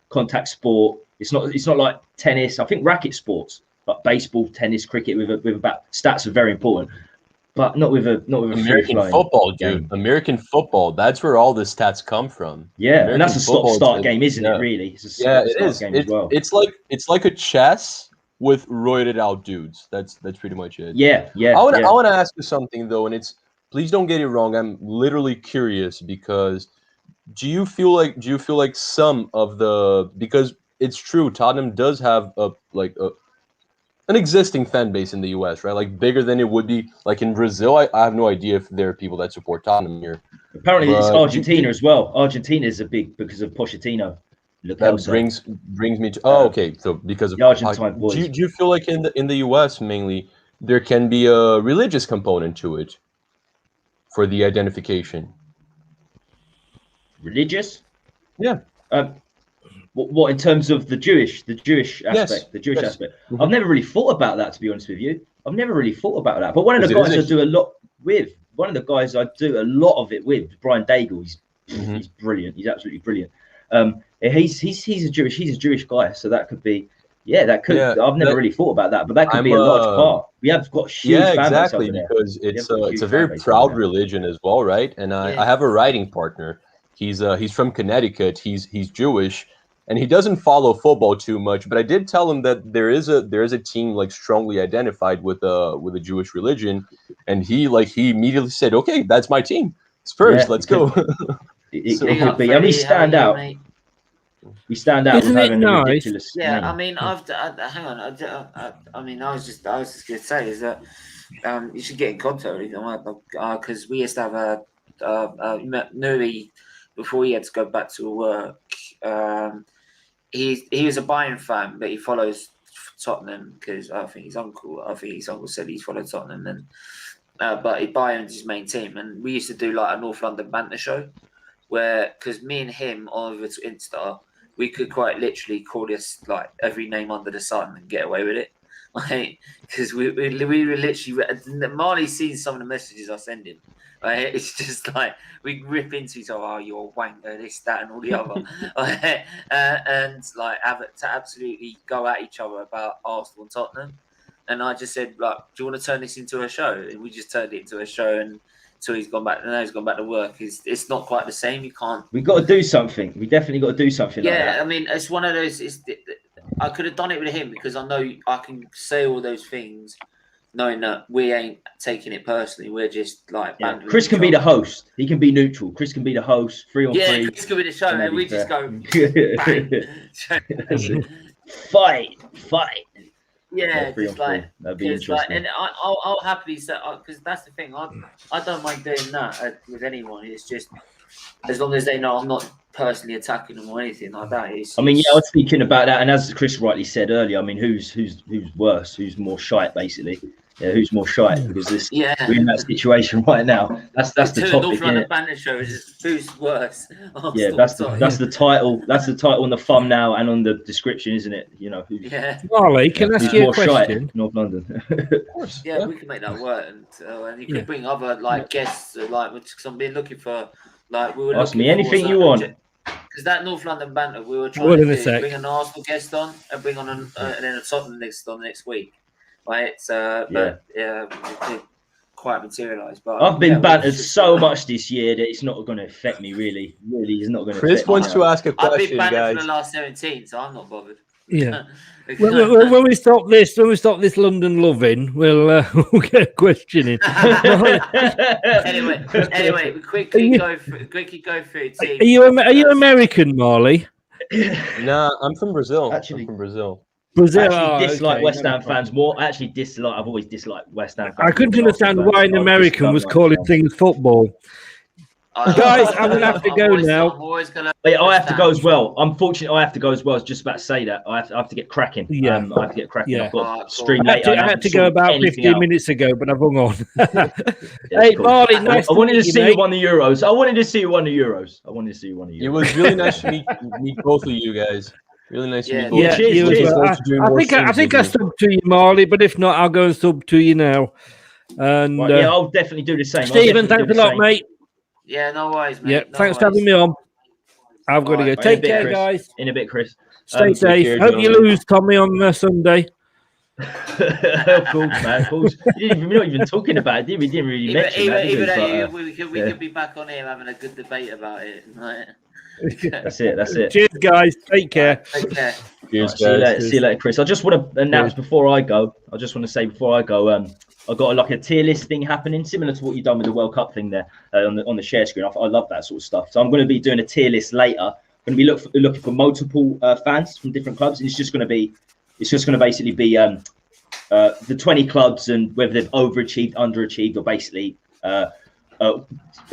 contact sport. It's not like tennis. I think racket sports, like baseball, tennis, cricket, with about stats are very important, but not with a American football, dude. American football. That's where all the stats come from. Yeah, American and that's a stop-start game, isn't it? Really, it's a stop-start game as well. It's like a chess with roided out dudes. That's pretty much it. Yeah. I want to ask you something though, and please don't get it wrong. I'm literally curious because do you feel like some of the because it's true, Tottenham does have an existing fan base in the US, right? Like bigger than it would be like in Brazil. I have no idea if there are people that support Tottenham here. Apparently, it's Argentina as well. Argentina is a big because of Pochettino. That brings me to okay. So because of the Argentine boys, do you feel like in the US mainly there can be a religious component to it for the identification? Religious? Yeah. What in terms of the Jewish aspect? Yes. The Jewish aspect. I've never really thought about that, to be honest with you. I've never really thought about that. But one of the guys I do a lot of it with, Brian Daigle. He's brilliant. He's absolutely brilliant. He's a Jewish guy, so that could be. Yeah, that could. Yeah, I've never really thought about that, but that could be a large part. We have got huge fan base over there. Because it's a very proud religion as well, right? And I have a writing partner. He's from Connecticut. He's Jewish, and he doesn't follow football too much. But I did tell him that there is a team like strongly identified with a Jewish religion, and he immediately said, "Okay, that's my team. Spurs, let's go." It could be. And we stand out. We stand out with having a ridiculous name. I mean, hang on. I was just going to say is that you should get in contact with him because we used to have Nuri before he had to go back to work. He was a Bayern fan, but he follows Tottenham because I think his uncle said he's followed Tottenham, but Bayern's his main team. And we used to do like a North London banter show where, because me and him over to Insta, we could quite literally call this like every name under the sun and get away with it. Like, because we were literally, Marley's seen some of the messages I send him. Right? It's just like we rip into each other. Oh, you're a wanker, this, that, and all the other, and like to absolutely go at each other about Arsenal and Tottenham. And I just said, like, do you want to turn this into a show? And we just turned it into a show, and until he's gone back. And now he's gone back to work. It's not quite the same. You can't. We got to do something. We definitely got to do something. Yeah, like that. I mean, it's one of those. I could have done it with him because I know I can say all those things, knowing that we ain't taking it personally. We're just like. Yeah. Chris can be the host. He can be neutral. Chris can be the host. 3 on 3. Yeah, Chris can be the show, and we just go. Fight. Yeah, just like that'd be interesting. Like, and I'll happily say, because that's the thing. I don't mind doing that with anyone. It's just as long as they know I'm not personally attacking them or anything like that. I mean, yeah, I was thinking about that, and as Chris rightly said earlier, I mean, who's worse? Who's more shite, basically? Yeah, who's more shite? Because we're in that situation right now. That's the topic. North London banter show is who's worse. Yeah, that's the title. That's the title on the thumbnail and on the description, isn't it? You know, Marley, can I ask you a question? Shite, North London. Of course. Yeah, we can make that work, and you could bring other like guests, like because I've been looking for, like we were. Ask me anything you want. Because that North London banter, we were trying to bring an Arsenal guest on and bring on and then a Tottenham guest on next week. Right, so but it did quite materialise. But I've been bantered so much this year that it's not going to affect me. Really, it's not going to. Chris wants to ask a question, I've been bantered guys. for the last 17, so I'm not bothered. Yeah. when we stop this London loving, we'll get a question in. anyway, quickly go through. Are you American, Marley? Nah, I'm from Brazil. Actually, I'm from Brazil. Brazil. I dislike West Ham fans more. Actually, I've always disliked West Ham fans. I couldn't understand why an American was calling things football. Guys, I'm gonna have to go now. I have to go as well. Unfortunately, I have to go as well. I was just about to say that. I have to get cracking. I have to get cracking. Yeah. I've got stream later. I had to go about 15 minutes ago, but I've hung on. Hey, cool. Marley, nice. I wanted to see you won the Euros. I wanted to see you won the Euros. It was really nice to meet both of you guys. Really nice to meet both. Yeah, cheers. I think I sub to you, Marley, but if not, I'll go and sub to you now. And yeah, I'll definitely do the same. Stephen, thanks a lot, mate. Yeah, no worries, mate. Yeah, thanks for having me on. I've got to go. Take care, guys. In a bit, Chris. Stay safe. Hope you lose, Tommy, on Sunday. Of course, man. Of course. We're not even talking about it, did we? Didn't really mention that. We could be back on here having a good debate about it. That's it. Cheers, guys. Take care. Cheers, guys. See you later, Chris. I just want to announce before I go. I got like a tier list thing happening, similar to what you've done with the World Cup thing there on the share screen. I love that sort of stuff. So I'm going to be doing a tier list later. I'm going to be looking for multiple fans from different clubs, and it's just going to basically be the 20 clubs and whether they've overachieved, underachieved, or basically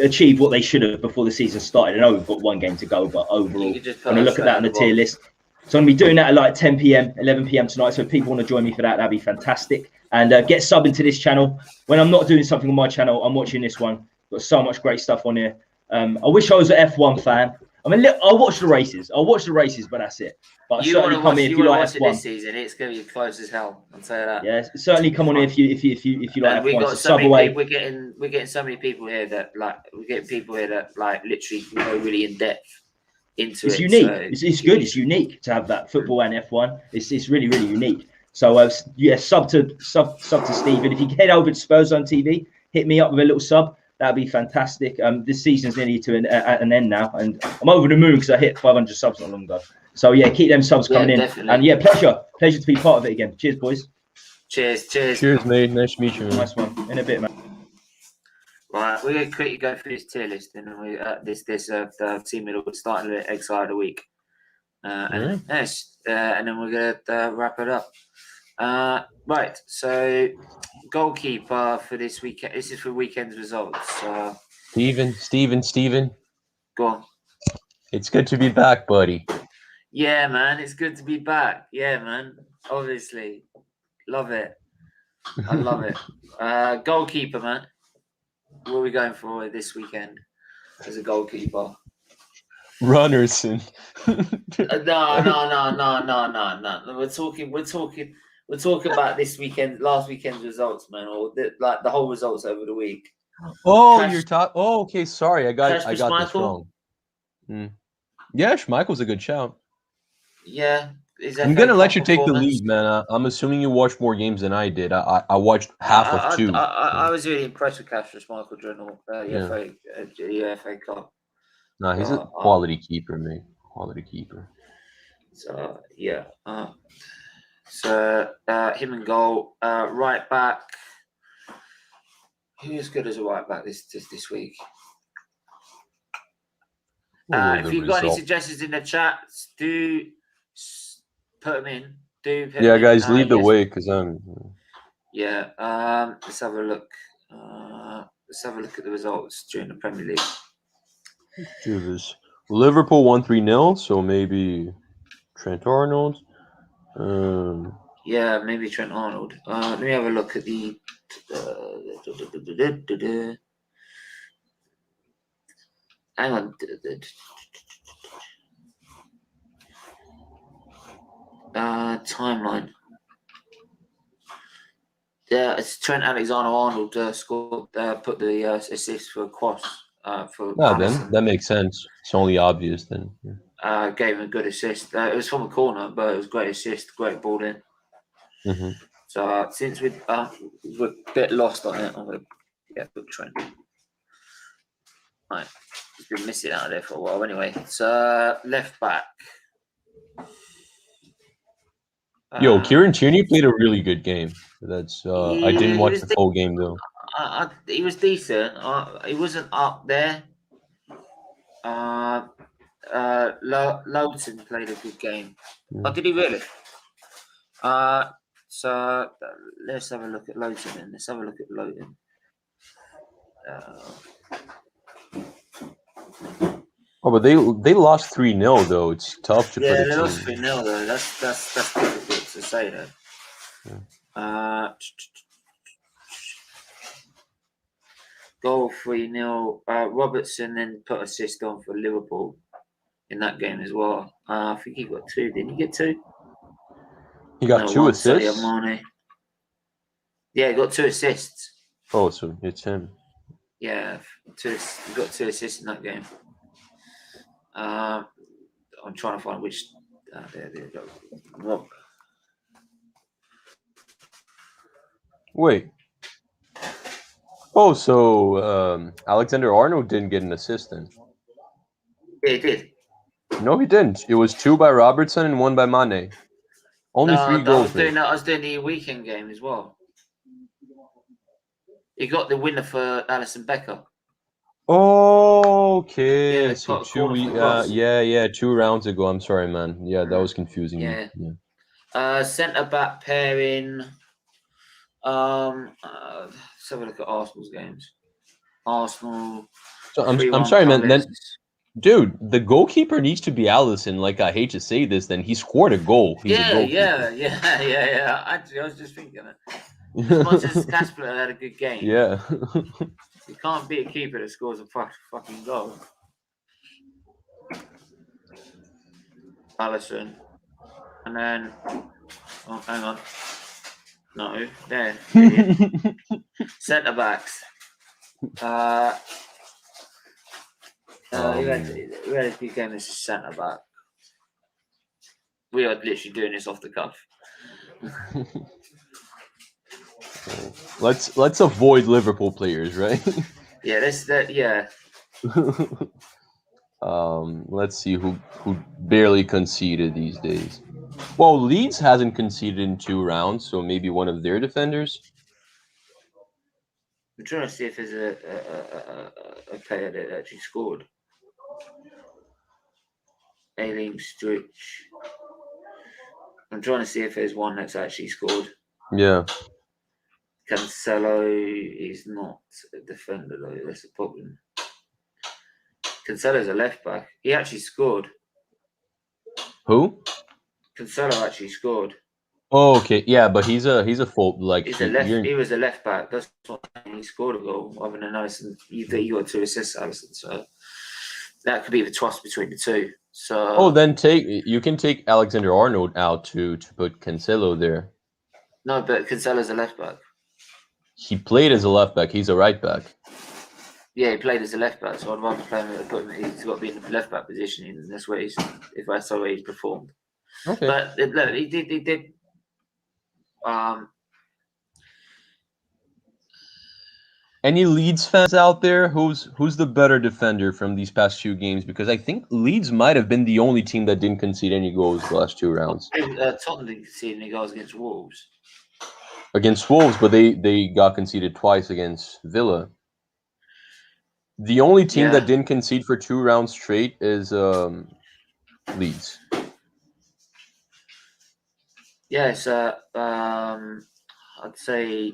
achieved what they should have before the season started. I know we've got one game to go, but overall, I'm going to look at that on the tier list. So I'm going to be doing that at like 10 p.m., 11 p.m. tonight. So if people want to join me for that, that'd be fantastic. And get subbing to this channel. When I'm not doing something on my channel, I'm watching this one. Got so much great stuff on here. I wish I was an F1 fan. I mean, I'll watch the races, but that's it. But certainly come here if you like F1. This season, it's going to be close as hell. I'll tell you that. Yeah, certainly come on here if you like F1. So sub away. We're getting so many people here that literally go really in depth into it. It's unique. So it's good. It's unique to have that football and F1. It's really, really unique. So sub to Stephen. If you head over to Spurs Zone TV, hit me up with a little sub. That'd be fantastic. This season's nearly to an end now, and I'm over the moon because I hit 500 subs not long ago. So yeah, keep them subs coming in. Definitely. And yeah, pleasure to be part of it again. Cheers, boys. Cheers, mate. Nice to meet you. Man. Nice one. In a bit, man. Right, we're going to quickly go through this tier list, and we this team middle starting with egg side of the week, and then we're going to wrap it up. Right, so goalkeeper for this weekend. This is for weekend's results. Steven. Go on. It's good to be back, buddy. Yeah, man, it's good to be back. Yeah, man. Obviously, love it. I love it. Goalkeeper, man. What are we going for this weekend as a goalkeeper? Runnerson. No. We're talking about this weekend, last weekend's results, man, or the whole results over the week. Oh, you're talking. Oh, okay. Sorry, I got this Schmeichel? wrong. Yeah, Schmeichel's a good shout. Yeah. I'm gonna let you take the lead, man. I'm assuming you watched more games than I did. I watched half of two. I was really impressed with Kasper Schmeichel during the FA Cup. No, he's a quality keeper, mate. Quality keeper. So yeah. So him and goal. Right back. Who's good as a right back this week? If you've got any suggestions in the chat, do put them in. Guys, lead the way because I'm. Yeah. Let's have a look. Let's have a look at the results during the Premier League. Let's do this. Liverpool won 3-0, so maybe Trent Arnold. Yeah, maybe Trent Arnold. Let me have a look at the. Hang on. Timeline. Yeah, it's Trent Alexander-Arnold scored. Put the assist for a cross. For then that makes sense. It's only obvious then. Gave him a good assist. It was from a corner, but it was a great assist, great ball in. Mm-hmm. So since we're a bit lost on it, I'm gonna put Trent. Right, he's been missing out of there for a while. Anyway, it's left back. Yo, Kieran Tierney played a really good game. That's I didn't watch the full game though. He was decent. He wasn't up there. Lowton played a good game. Oh, did he really? So let's have a look at Lowton then. Let's have a look at Lowton. But they lost 3-0 though. It's tough to put a team. Yeah, they lost 3-0 though. That's difficult to say though. Yeah. Goal 3-0. Robertson then put assist on for Liverpool in that game as well. I think he got 2. Didn't he get 2? He got 2 assists. Yeah, he got 2 assists. Oh, so it's him. Yeah, he got 2 assists in that game. I'm trying to find which. There you go. Rob. Wait. Oh, so Alexander Arnold didn't get an assist then? Yeah, he did. No, he didn't. It was 2 by Robertson and 1 by Mane. Only 3 goals. I was doing the weekend game as well. He got the winner for Alisson Becker. Okay. Yeah, so 2 rounds ago. I'm sorry, man. Yeah, that was confusing me. Yeah. Centre back pairing. Let's have a look at Arsenal's games. Arsenal. So I'm sorry, man. Then, dude, the goalkeeper needs to be Alisson. Like, I hate to say this, then he scored a goal. He's a goalkeeper. Yeah. Actually, I was just thinking that. As much as Kasper had a good game. Yeah. You can't beat a keeper that scores a fucking goal. Alisson. And then, hang on. No, there. Centre backs. We had a good game as a centre back. We are literally doing this off the cuff. Let's avoid Liverpool players, right? Yeah. Let's see who barely conceded these days. Well, Leeds hasn't conceded in 2 rounds, so maybe one of their defenders. I'm trying to see if there's a player that actually scored. Ailing Stritch. I'm trying to see if there's one that's actually scored. Yeah. Cancelo is not a defender though. That's a problem. Cancelo's a left back. He actually scored. Who? Cancelo actually scored. Oh, okay, yeah, but he's a full like He was a left back. That's what he scored a goal rather than Alisson. You got to assist Alisson, so that could be the trust between the two. So then you can take Alexander Arnold out to put Cancelo there. No, but Cancelo's a left back. He played as a left back. He's a right back. Yeah, he played as a left back, so I'd rather play him. He's got to be in the left back position, and that's where if that's the way he's performed. Okay. But look, he did. Any Leeds fans out there? Who's the better defender from these past 2 games? Because I think Leeds might have been the only team that didn't concede any goals the last 2 rounds. Tottenham didn't concede any goals against Wolves. Against Wolves, but they got conceded twice against Villa. The only team that didn't concede for 2 rounds straight is Leeds. Yes, I'd say.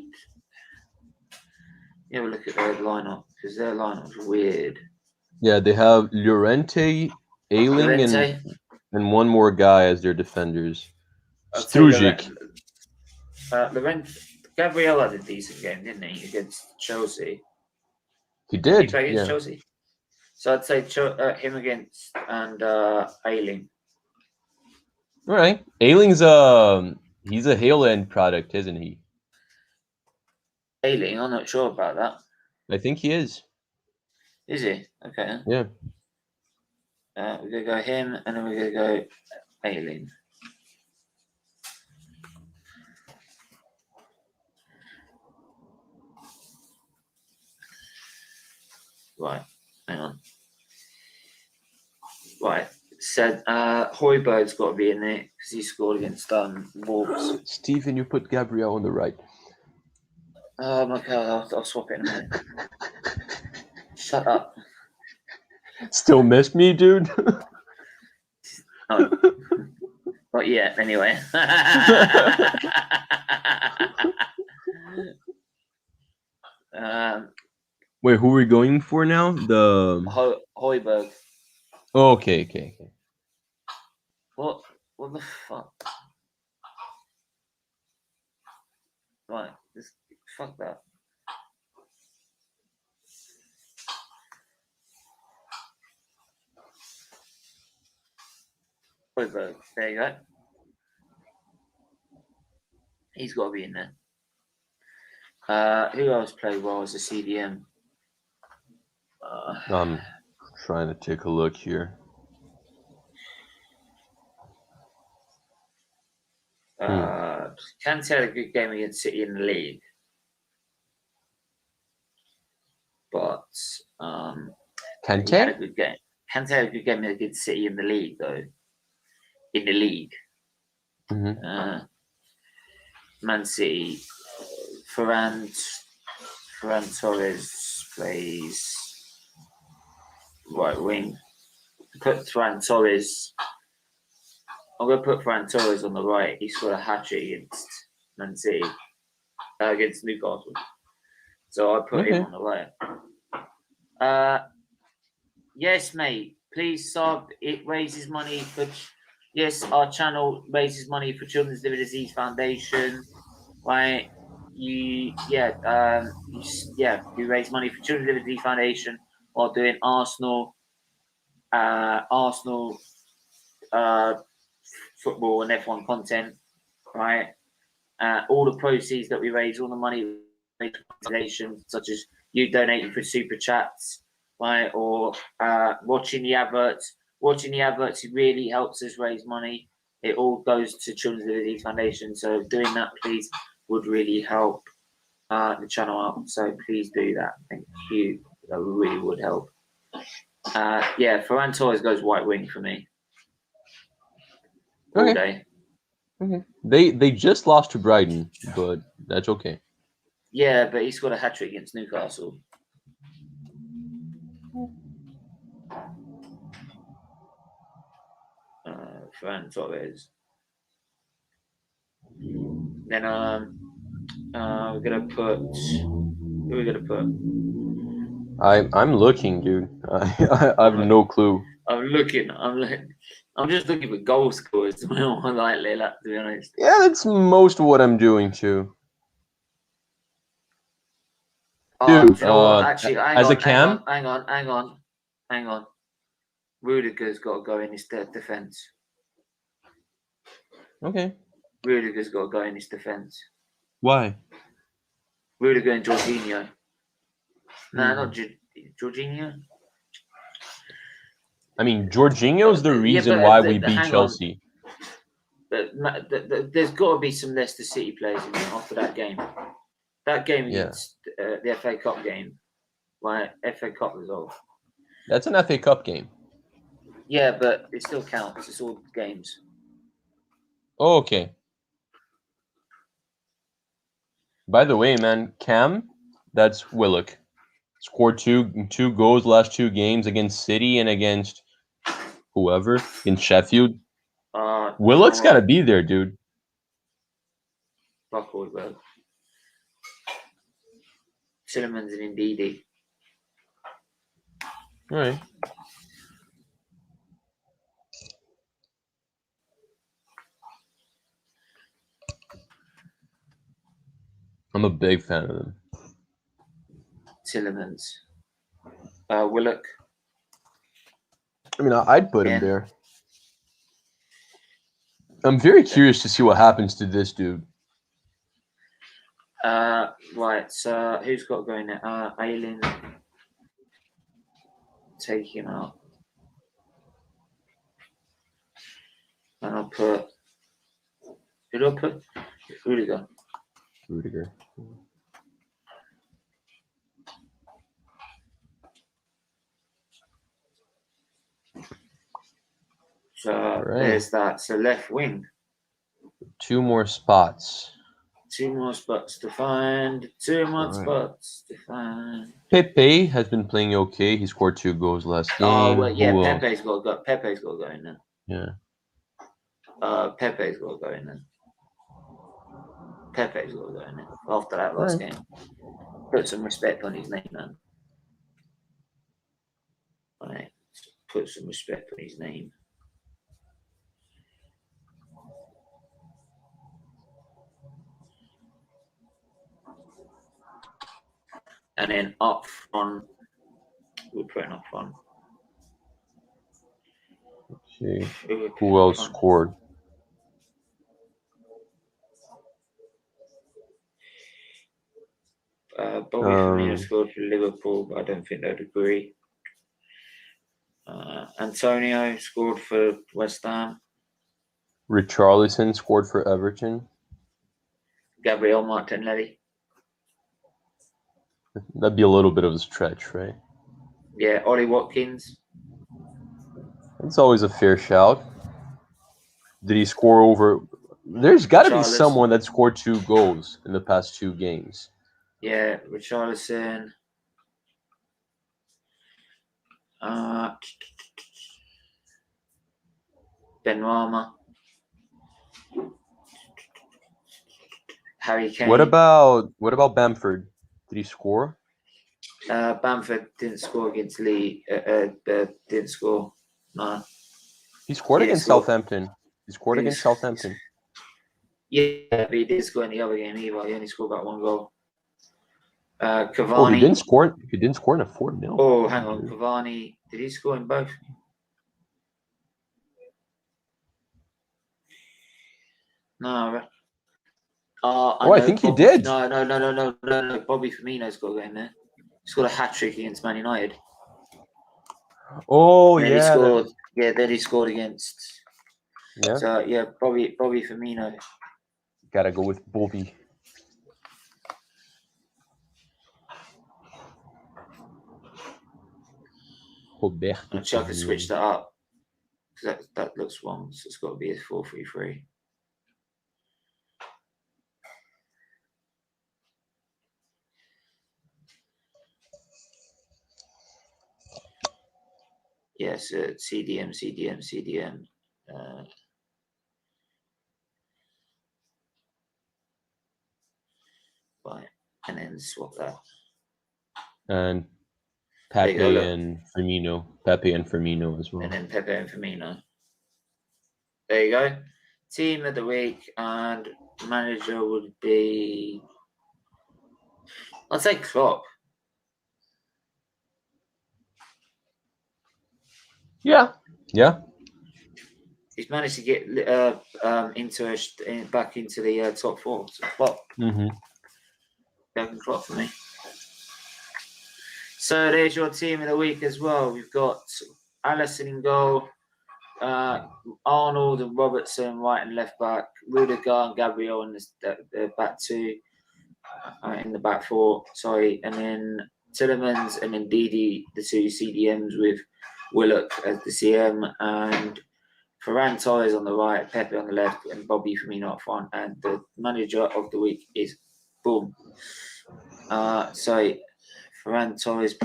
Yeah, we'll look at their lineup because their lineup's weird. Yeah, they have Llorente, Ayling, and one more guy as their defenders. Strujic. Gabriel had a decent game, didn't he, against Chelsea? He did. He played against Chelsea. So I'd say him against and Ayling. All right, Ayling's he's a Hale End product, isn't he? Ayling, I'm not sure about that. I think he is. Is he? Okay. Yeah. We're gonna go him, and then we're gonna go Ayling. Right, hang on. Right, said Højbjerg's got to be in there because he scored against Wolves. Stephen, you put Gabriel on the right. Oh my god, I'll swap it in a minute. Shut up. Still miss me, dude? No. Not yet, anyway. Wait, who are we going for now? The Højbjerg. Oh, okay. What the fuck? Right, fuck that. Højbjerg, there you go. He's got to be in there. Who else played well as a CDM? I'm trying to take a look here. Kante had a good game against City in the league, but Kante had a good game. Kante had a good game against City in the league, though. In the league, Man City, Ferran Torres plays right wing. Put Ferran Torres. I'm going to put Ferran Torres on the right. He scored a hat-trick against Man City, against Newcastle. So I put him on the right. Yes, mate. Please sub. It raises money for... Yes, our channel raises money for Children's Liver Disease Foundation. Right? You raise money for Children's Liver Disease Foundation while doing Arsenal football and F1 content, right? All the proceeds that we raise, all the money organizations such as you donating for super chats, right? Or watching the adverts. Watching the adverts really helps us raise money. It all goes to Children's Liver Disease Foundation. So doing that, please, would really help the channel out. So please do that. Thank you. That really would help. Ferran Torres goes white wing for me. All day. Okay. They just lost to Brighton, but that's okay. Yeah, but he scored a hat-trick against Newcastle. Ferran Torres. Then we're gonna put. Who are we gonna put? I'm looking, dude. I have no clue. I'm looking. I'm just looking for goal scorers more likely, to be honest. Yeah, that's most of what I'm doing too. Dude, you know what? Actually, as a cam, hang on. Rudiger's got to go in his defense. Okay. Rudiger's got to go in his defense. Why? Rudiger and Jorginho. No, not Jorginho. I mean, Jorginho's the reason why we beat Chelsea. But there's got to be some Leicester City players in there after that game. That game against the FA Cup game, right? FA Cup result. That's an FA Cup game. Yeah, but it still counts. It's all games. Oh, okay. By the way, man, Cam, that's Willock. Scored two goals last 2 games against City and against whoever in Sheffield. Willock's got to be there, dude. Fuck all, bro. Tillemans and Ndidi. All right. I'm a big fan of them. Tillemans. Willock. I mean, I'd put him there. I'm very curious to see what happens to this dude. Right, so who's got to go in there? Aylin. Take him out. And I'll put... Who do I put? Rudiger. So there's that. So left wing. 2 more spots. 2 more spots to find. 2 more spots to find. Pepe has been playing okay. He scored 2 goals last game. Oh, well, yeah. Pepe's got to go in there. Yeah. Pepe's got to go in there. Pepe's got to go in there. After that last game. Put some respect on his name, man. Right. Put some respect on his name. And then up front, we're putting up front. Let's see. Who else scored? Bobby Firmino scored for Liverpool, but I don't think they'd agree. Antonio scored for West Ham. Richarlison scored for Everton. Gabriel Martinelli. That'd be a little bit of a stretch, right? Yeah, Ollie Watkins. It's always a fair shout. Did he score over? There's got to be someone that scored 2 goals in the past 2 games. Yeah, Richarlison. Benrahma. Harry Kane. What about Bamford? Did he score? Bamford didn't score against Lee. Didn't score. No. He scored against Southampton. He scored against Southampton. Yeah, but he didn't score in the other game either. He only scored about 1 goal. Cavani. Oh, he didn't score. He didn't score in a 4-0. Oh, hang on. Cavani. Did he score in both? No. I think he did. No. Bobby Firmino's got to go in there. He scored a hat-trick against Man United. Oh, then yeah. He scored, then he scored against... Yeah. So, yeah, Bobby Firmino. Gotta go with Bobby. Roberto. Actually, I could switch that up. Because that looks wrong. So it's got to be a 4-3-3. Yes, CDM. Right, and then swap that. And Pepe and Firmino. Pepe and Firmino as well. And then Pepe and Firmino. There you go. Team of the week and manager would be, I'd say Klopp. Yeah. He's managed to get back into the top 4. So Klopp. Klopp for me. So there's your team of the week as well. We've got Alisson in goal, Arnold and Robertson right and left back, Rudiger and Gabriel in the back 2, in the back 4. Sorry, and then Tillemans and then Didi, the 2 CDMs with Willock as the CM, and Ferran Torres on the right, Pepe on the left, and Bobby Firmino up front. And the manager of the week is boom. Sorry, Ferran Torres.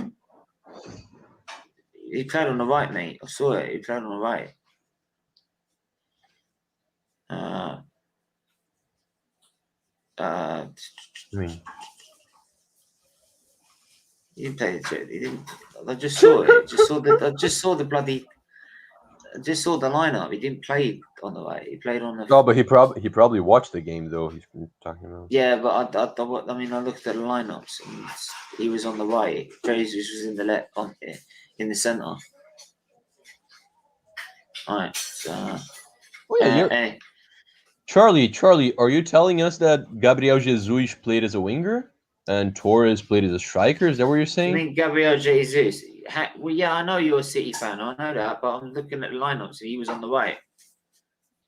He played on the right, mate. I saw it. He played on the right. He didn't play it. He didn't. I just saw it. I just saw the lineup. He didn't play on the right. He played on the. No, but he probably watched the game though. He's been talking about. Yeah, but I looked at the lineups and he was on the right. Jesus was in the left, in the centre. All right. So. Charlie, are you telling us that Gabriel Jesus played as a winger and Torres played as a striker? Is that what you're saying? I mean, Gabriel Jesus. Well, yeah, I know you're a City fan. I know that, but I'm looking at the lineups and he was on the right.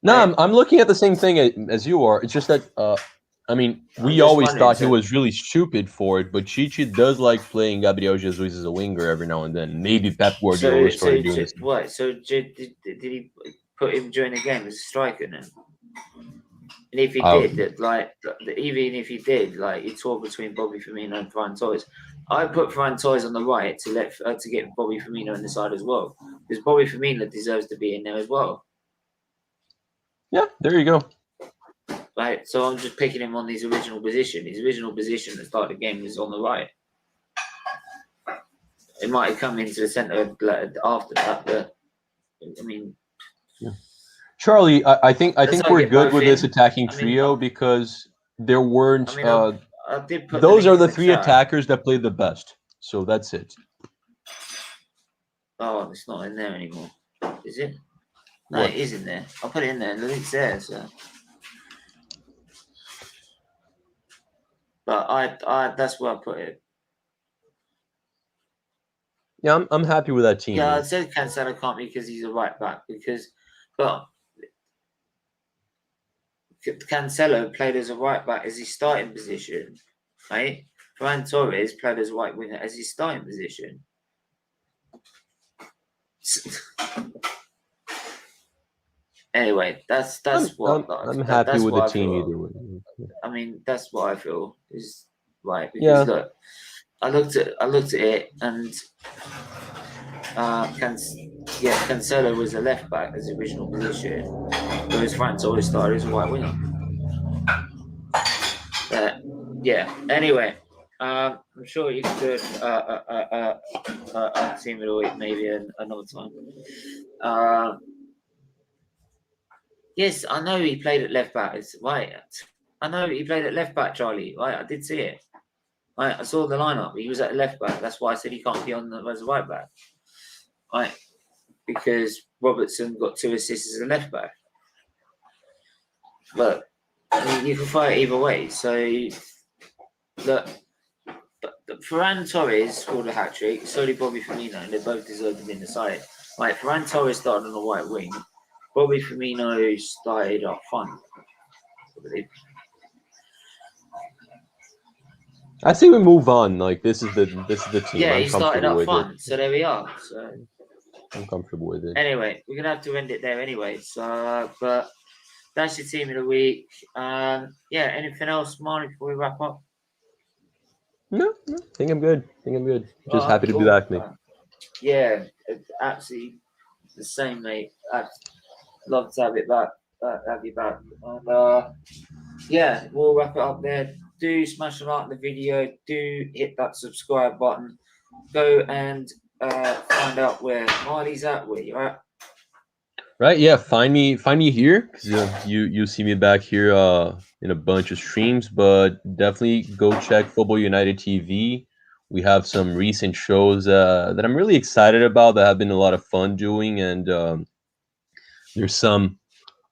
No, I'm looking at the same thing as you are. It's just that, we always thought he was really stupid for it, but Chichi does like playing Gabriel Jesus as a winger every now and then. Maybe Pep Guardiola started doing this. What? So did he put him during the game as a striker then? And if he did, even if he did, he tore between Bobby Firmino and Ferran Torres. I put Ferran Torres on the right to get Bobby Firmino on the side as well, because Bobby Firmino deserves to be in there as well. Yeah, there you go. Right, so I'm just picking him on his original position. His original position at the start of the game was on the right. It might have come into the centre after that, but I mean. Yeah. Charlie, I think we're good with this attacking trio because there weren't. Those are the 3 attackers that played the best. So that's it. Oh, it's not in there anymore, is it? No, it is in there. I'll put it in there. It's there, so. But I that's where I put it. Yeah, I'm happy with that team. Yeah, I said Cancelo can't be because he's a right back but Cancelo played as a right back as his starting position, right? Ferran Torres played as a right winger as his starting position. Anyway, that's what I'm happy with the team either way. I mean, that's what I feel is right because look, I looked at it and Cancelo was a left back as the original position, whereas Ferran Torres started as a right winger. Anyway, I'm sure you could do a team of the week maybe another time. Yes, I know he played at left back. It's right. I know he played at left back, Charlie. Right, I did see it. Right, I saw the lineup. He was at left back. That's why I said he can't be on as a right back. Right, because Robertson got 2 assists as a left back. Look, I mean, you can fight either way. So, look, Ferran Torres scored a hat trick. So did Bobby Firmino, and they both deserve to be in the side. Right, Ferran Torres started on the right wing. Bobby Firmino started up front, I believe. I think we move on. This is the team. Yeah, he started up front, so there we are. So I'm comfortable with it. Anyway, we're gonna have to end it there anyway. So, but that's your team of the week. Anything else, Marley, before we wrap up? No, I think I'm good. Just happy to be back, mate. Yeah, absolutely the same, mate. I'd love to have it back. Have you back. And we'll wrap it up there. Do smash a like on the video. Do hit that subscribe button. Go and find out where Marley's at, where you're at. Right? Yeah, find me here because you see me back here in a bunch of streams, but definitely go check Football United TV. We have some recent shows that I'm really excited about that have been a lot of fun doing, and there's some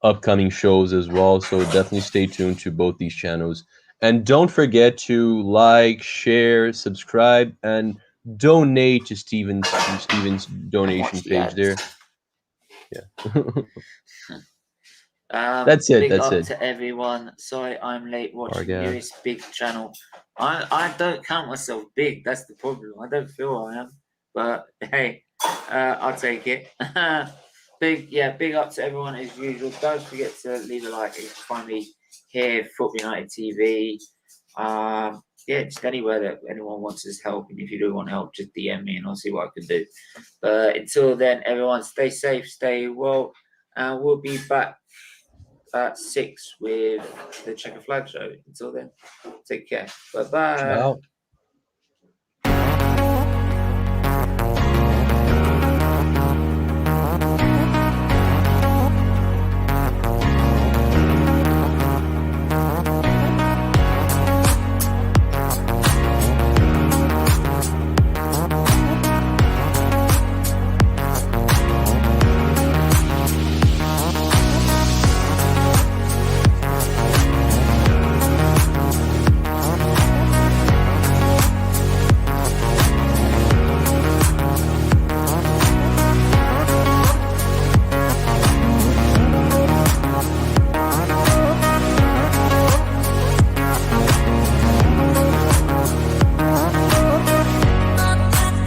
upcoming shows as well. So definitely stay tuned to both these channels, and don't forget to like, share, subscribe, and donate to Steven's donation page there. Yeah. That's it. Big That's up it. to everyone. Sorry, I'm late watching you. Arga. It's big channel. I don't count myself big. That's the problem. I don't feel I am. But hey, I'll take it. Big up to everyone as usual. Don't forget to leave a like if you find me here, Football United TV. Just anywhere that anyone wants us help. And if you do want help, just DM me and I'll see what I can do. But until then, everyone stay safe, stay well, and we'll be back at 6 with the Checker Flag Show. Until then, take care. Bye bye. Ciao.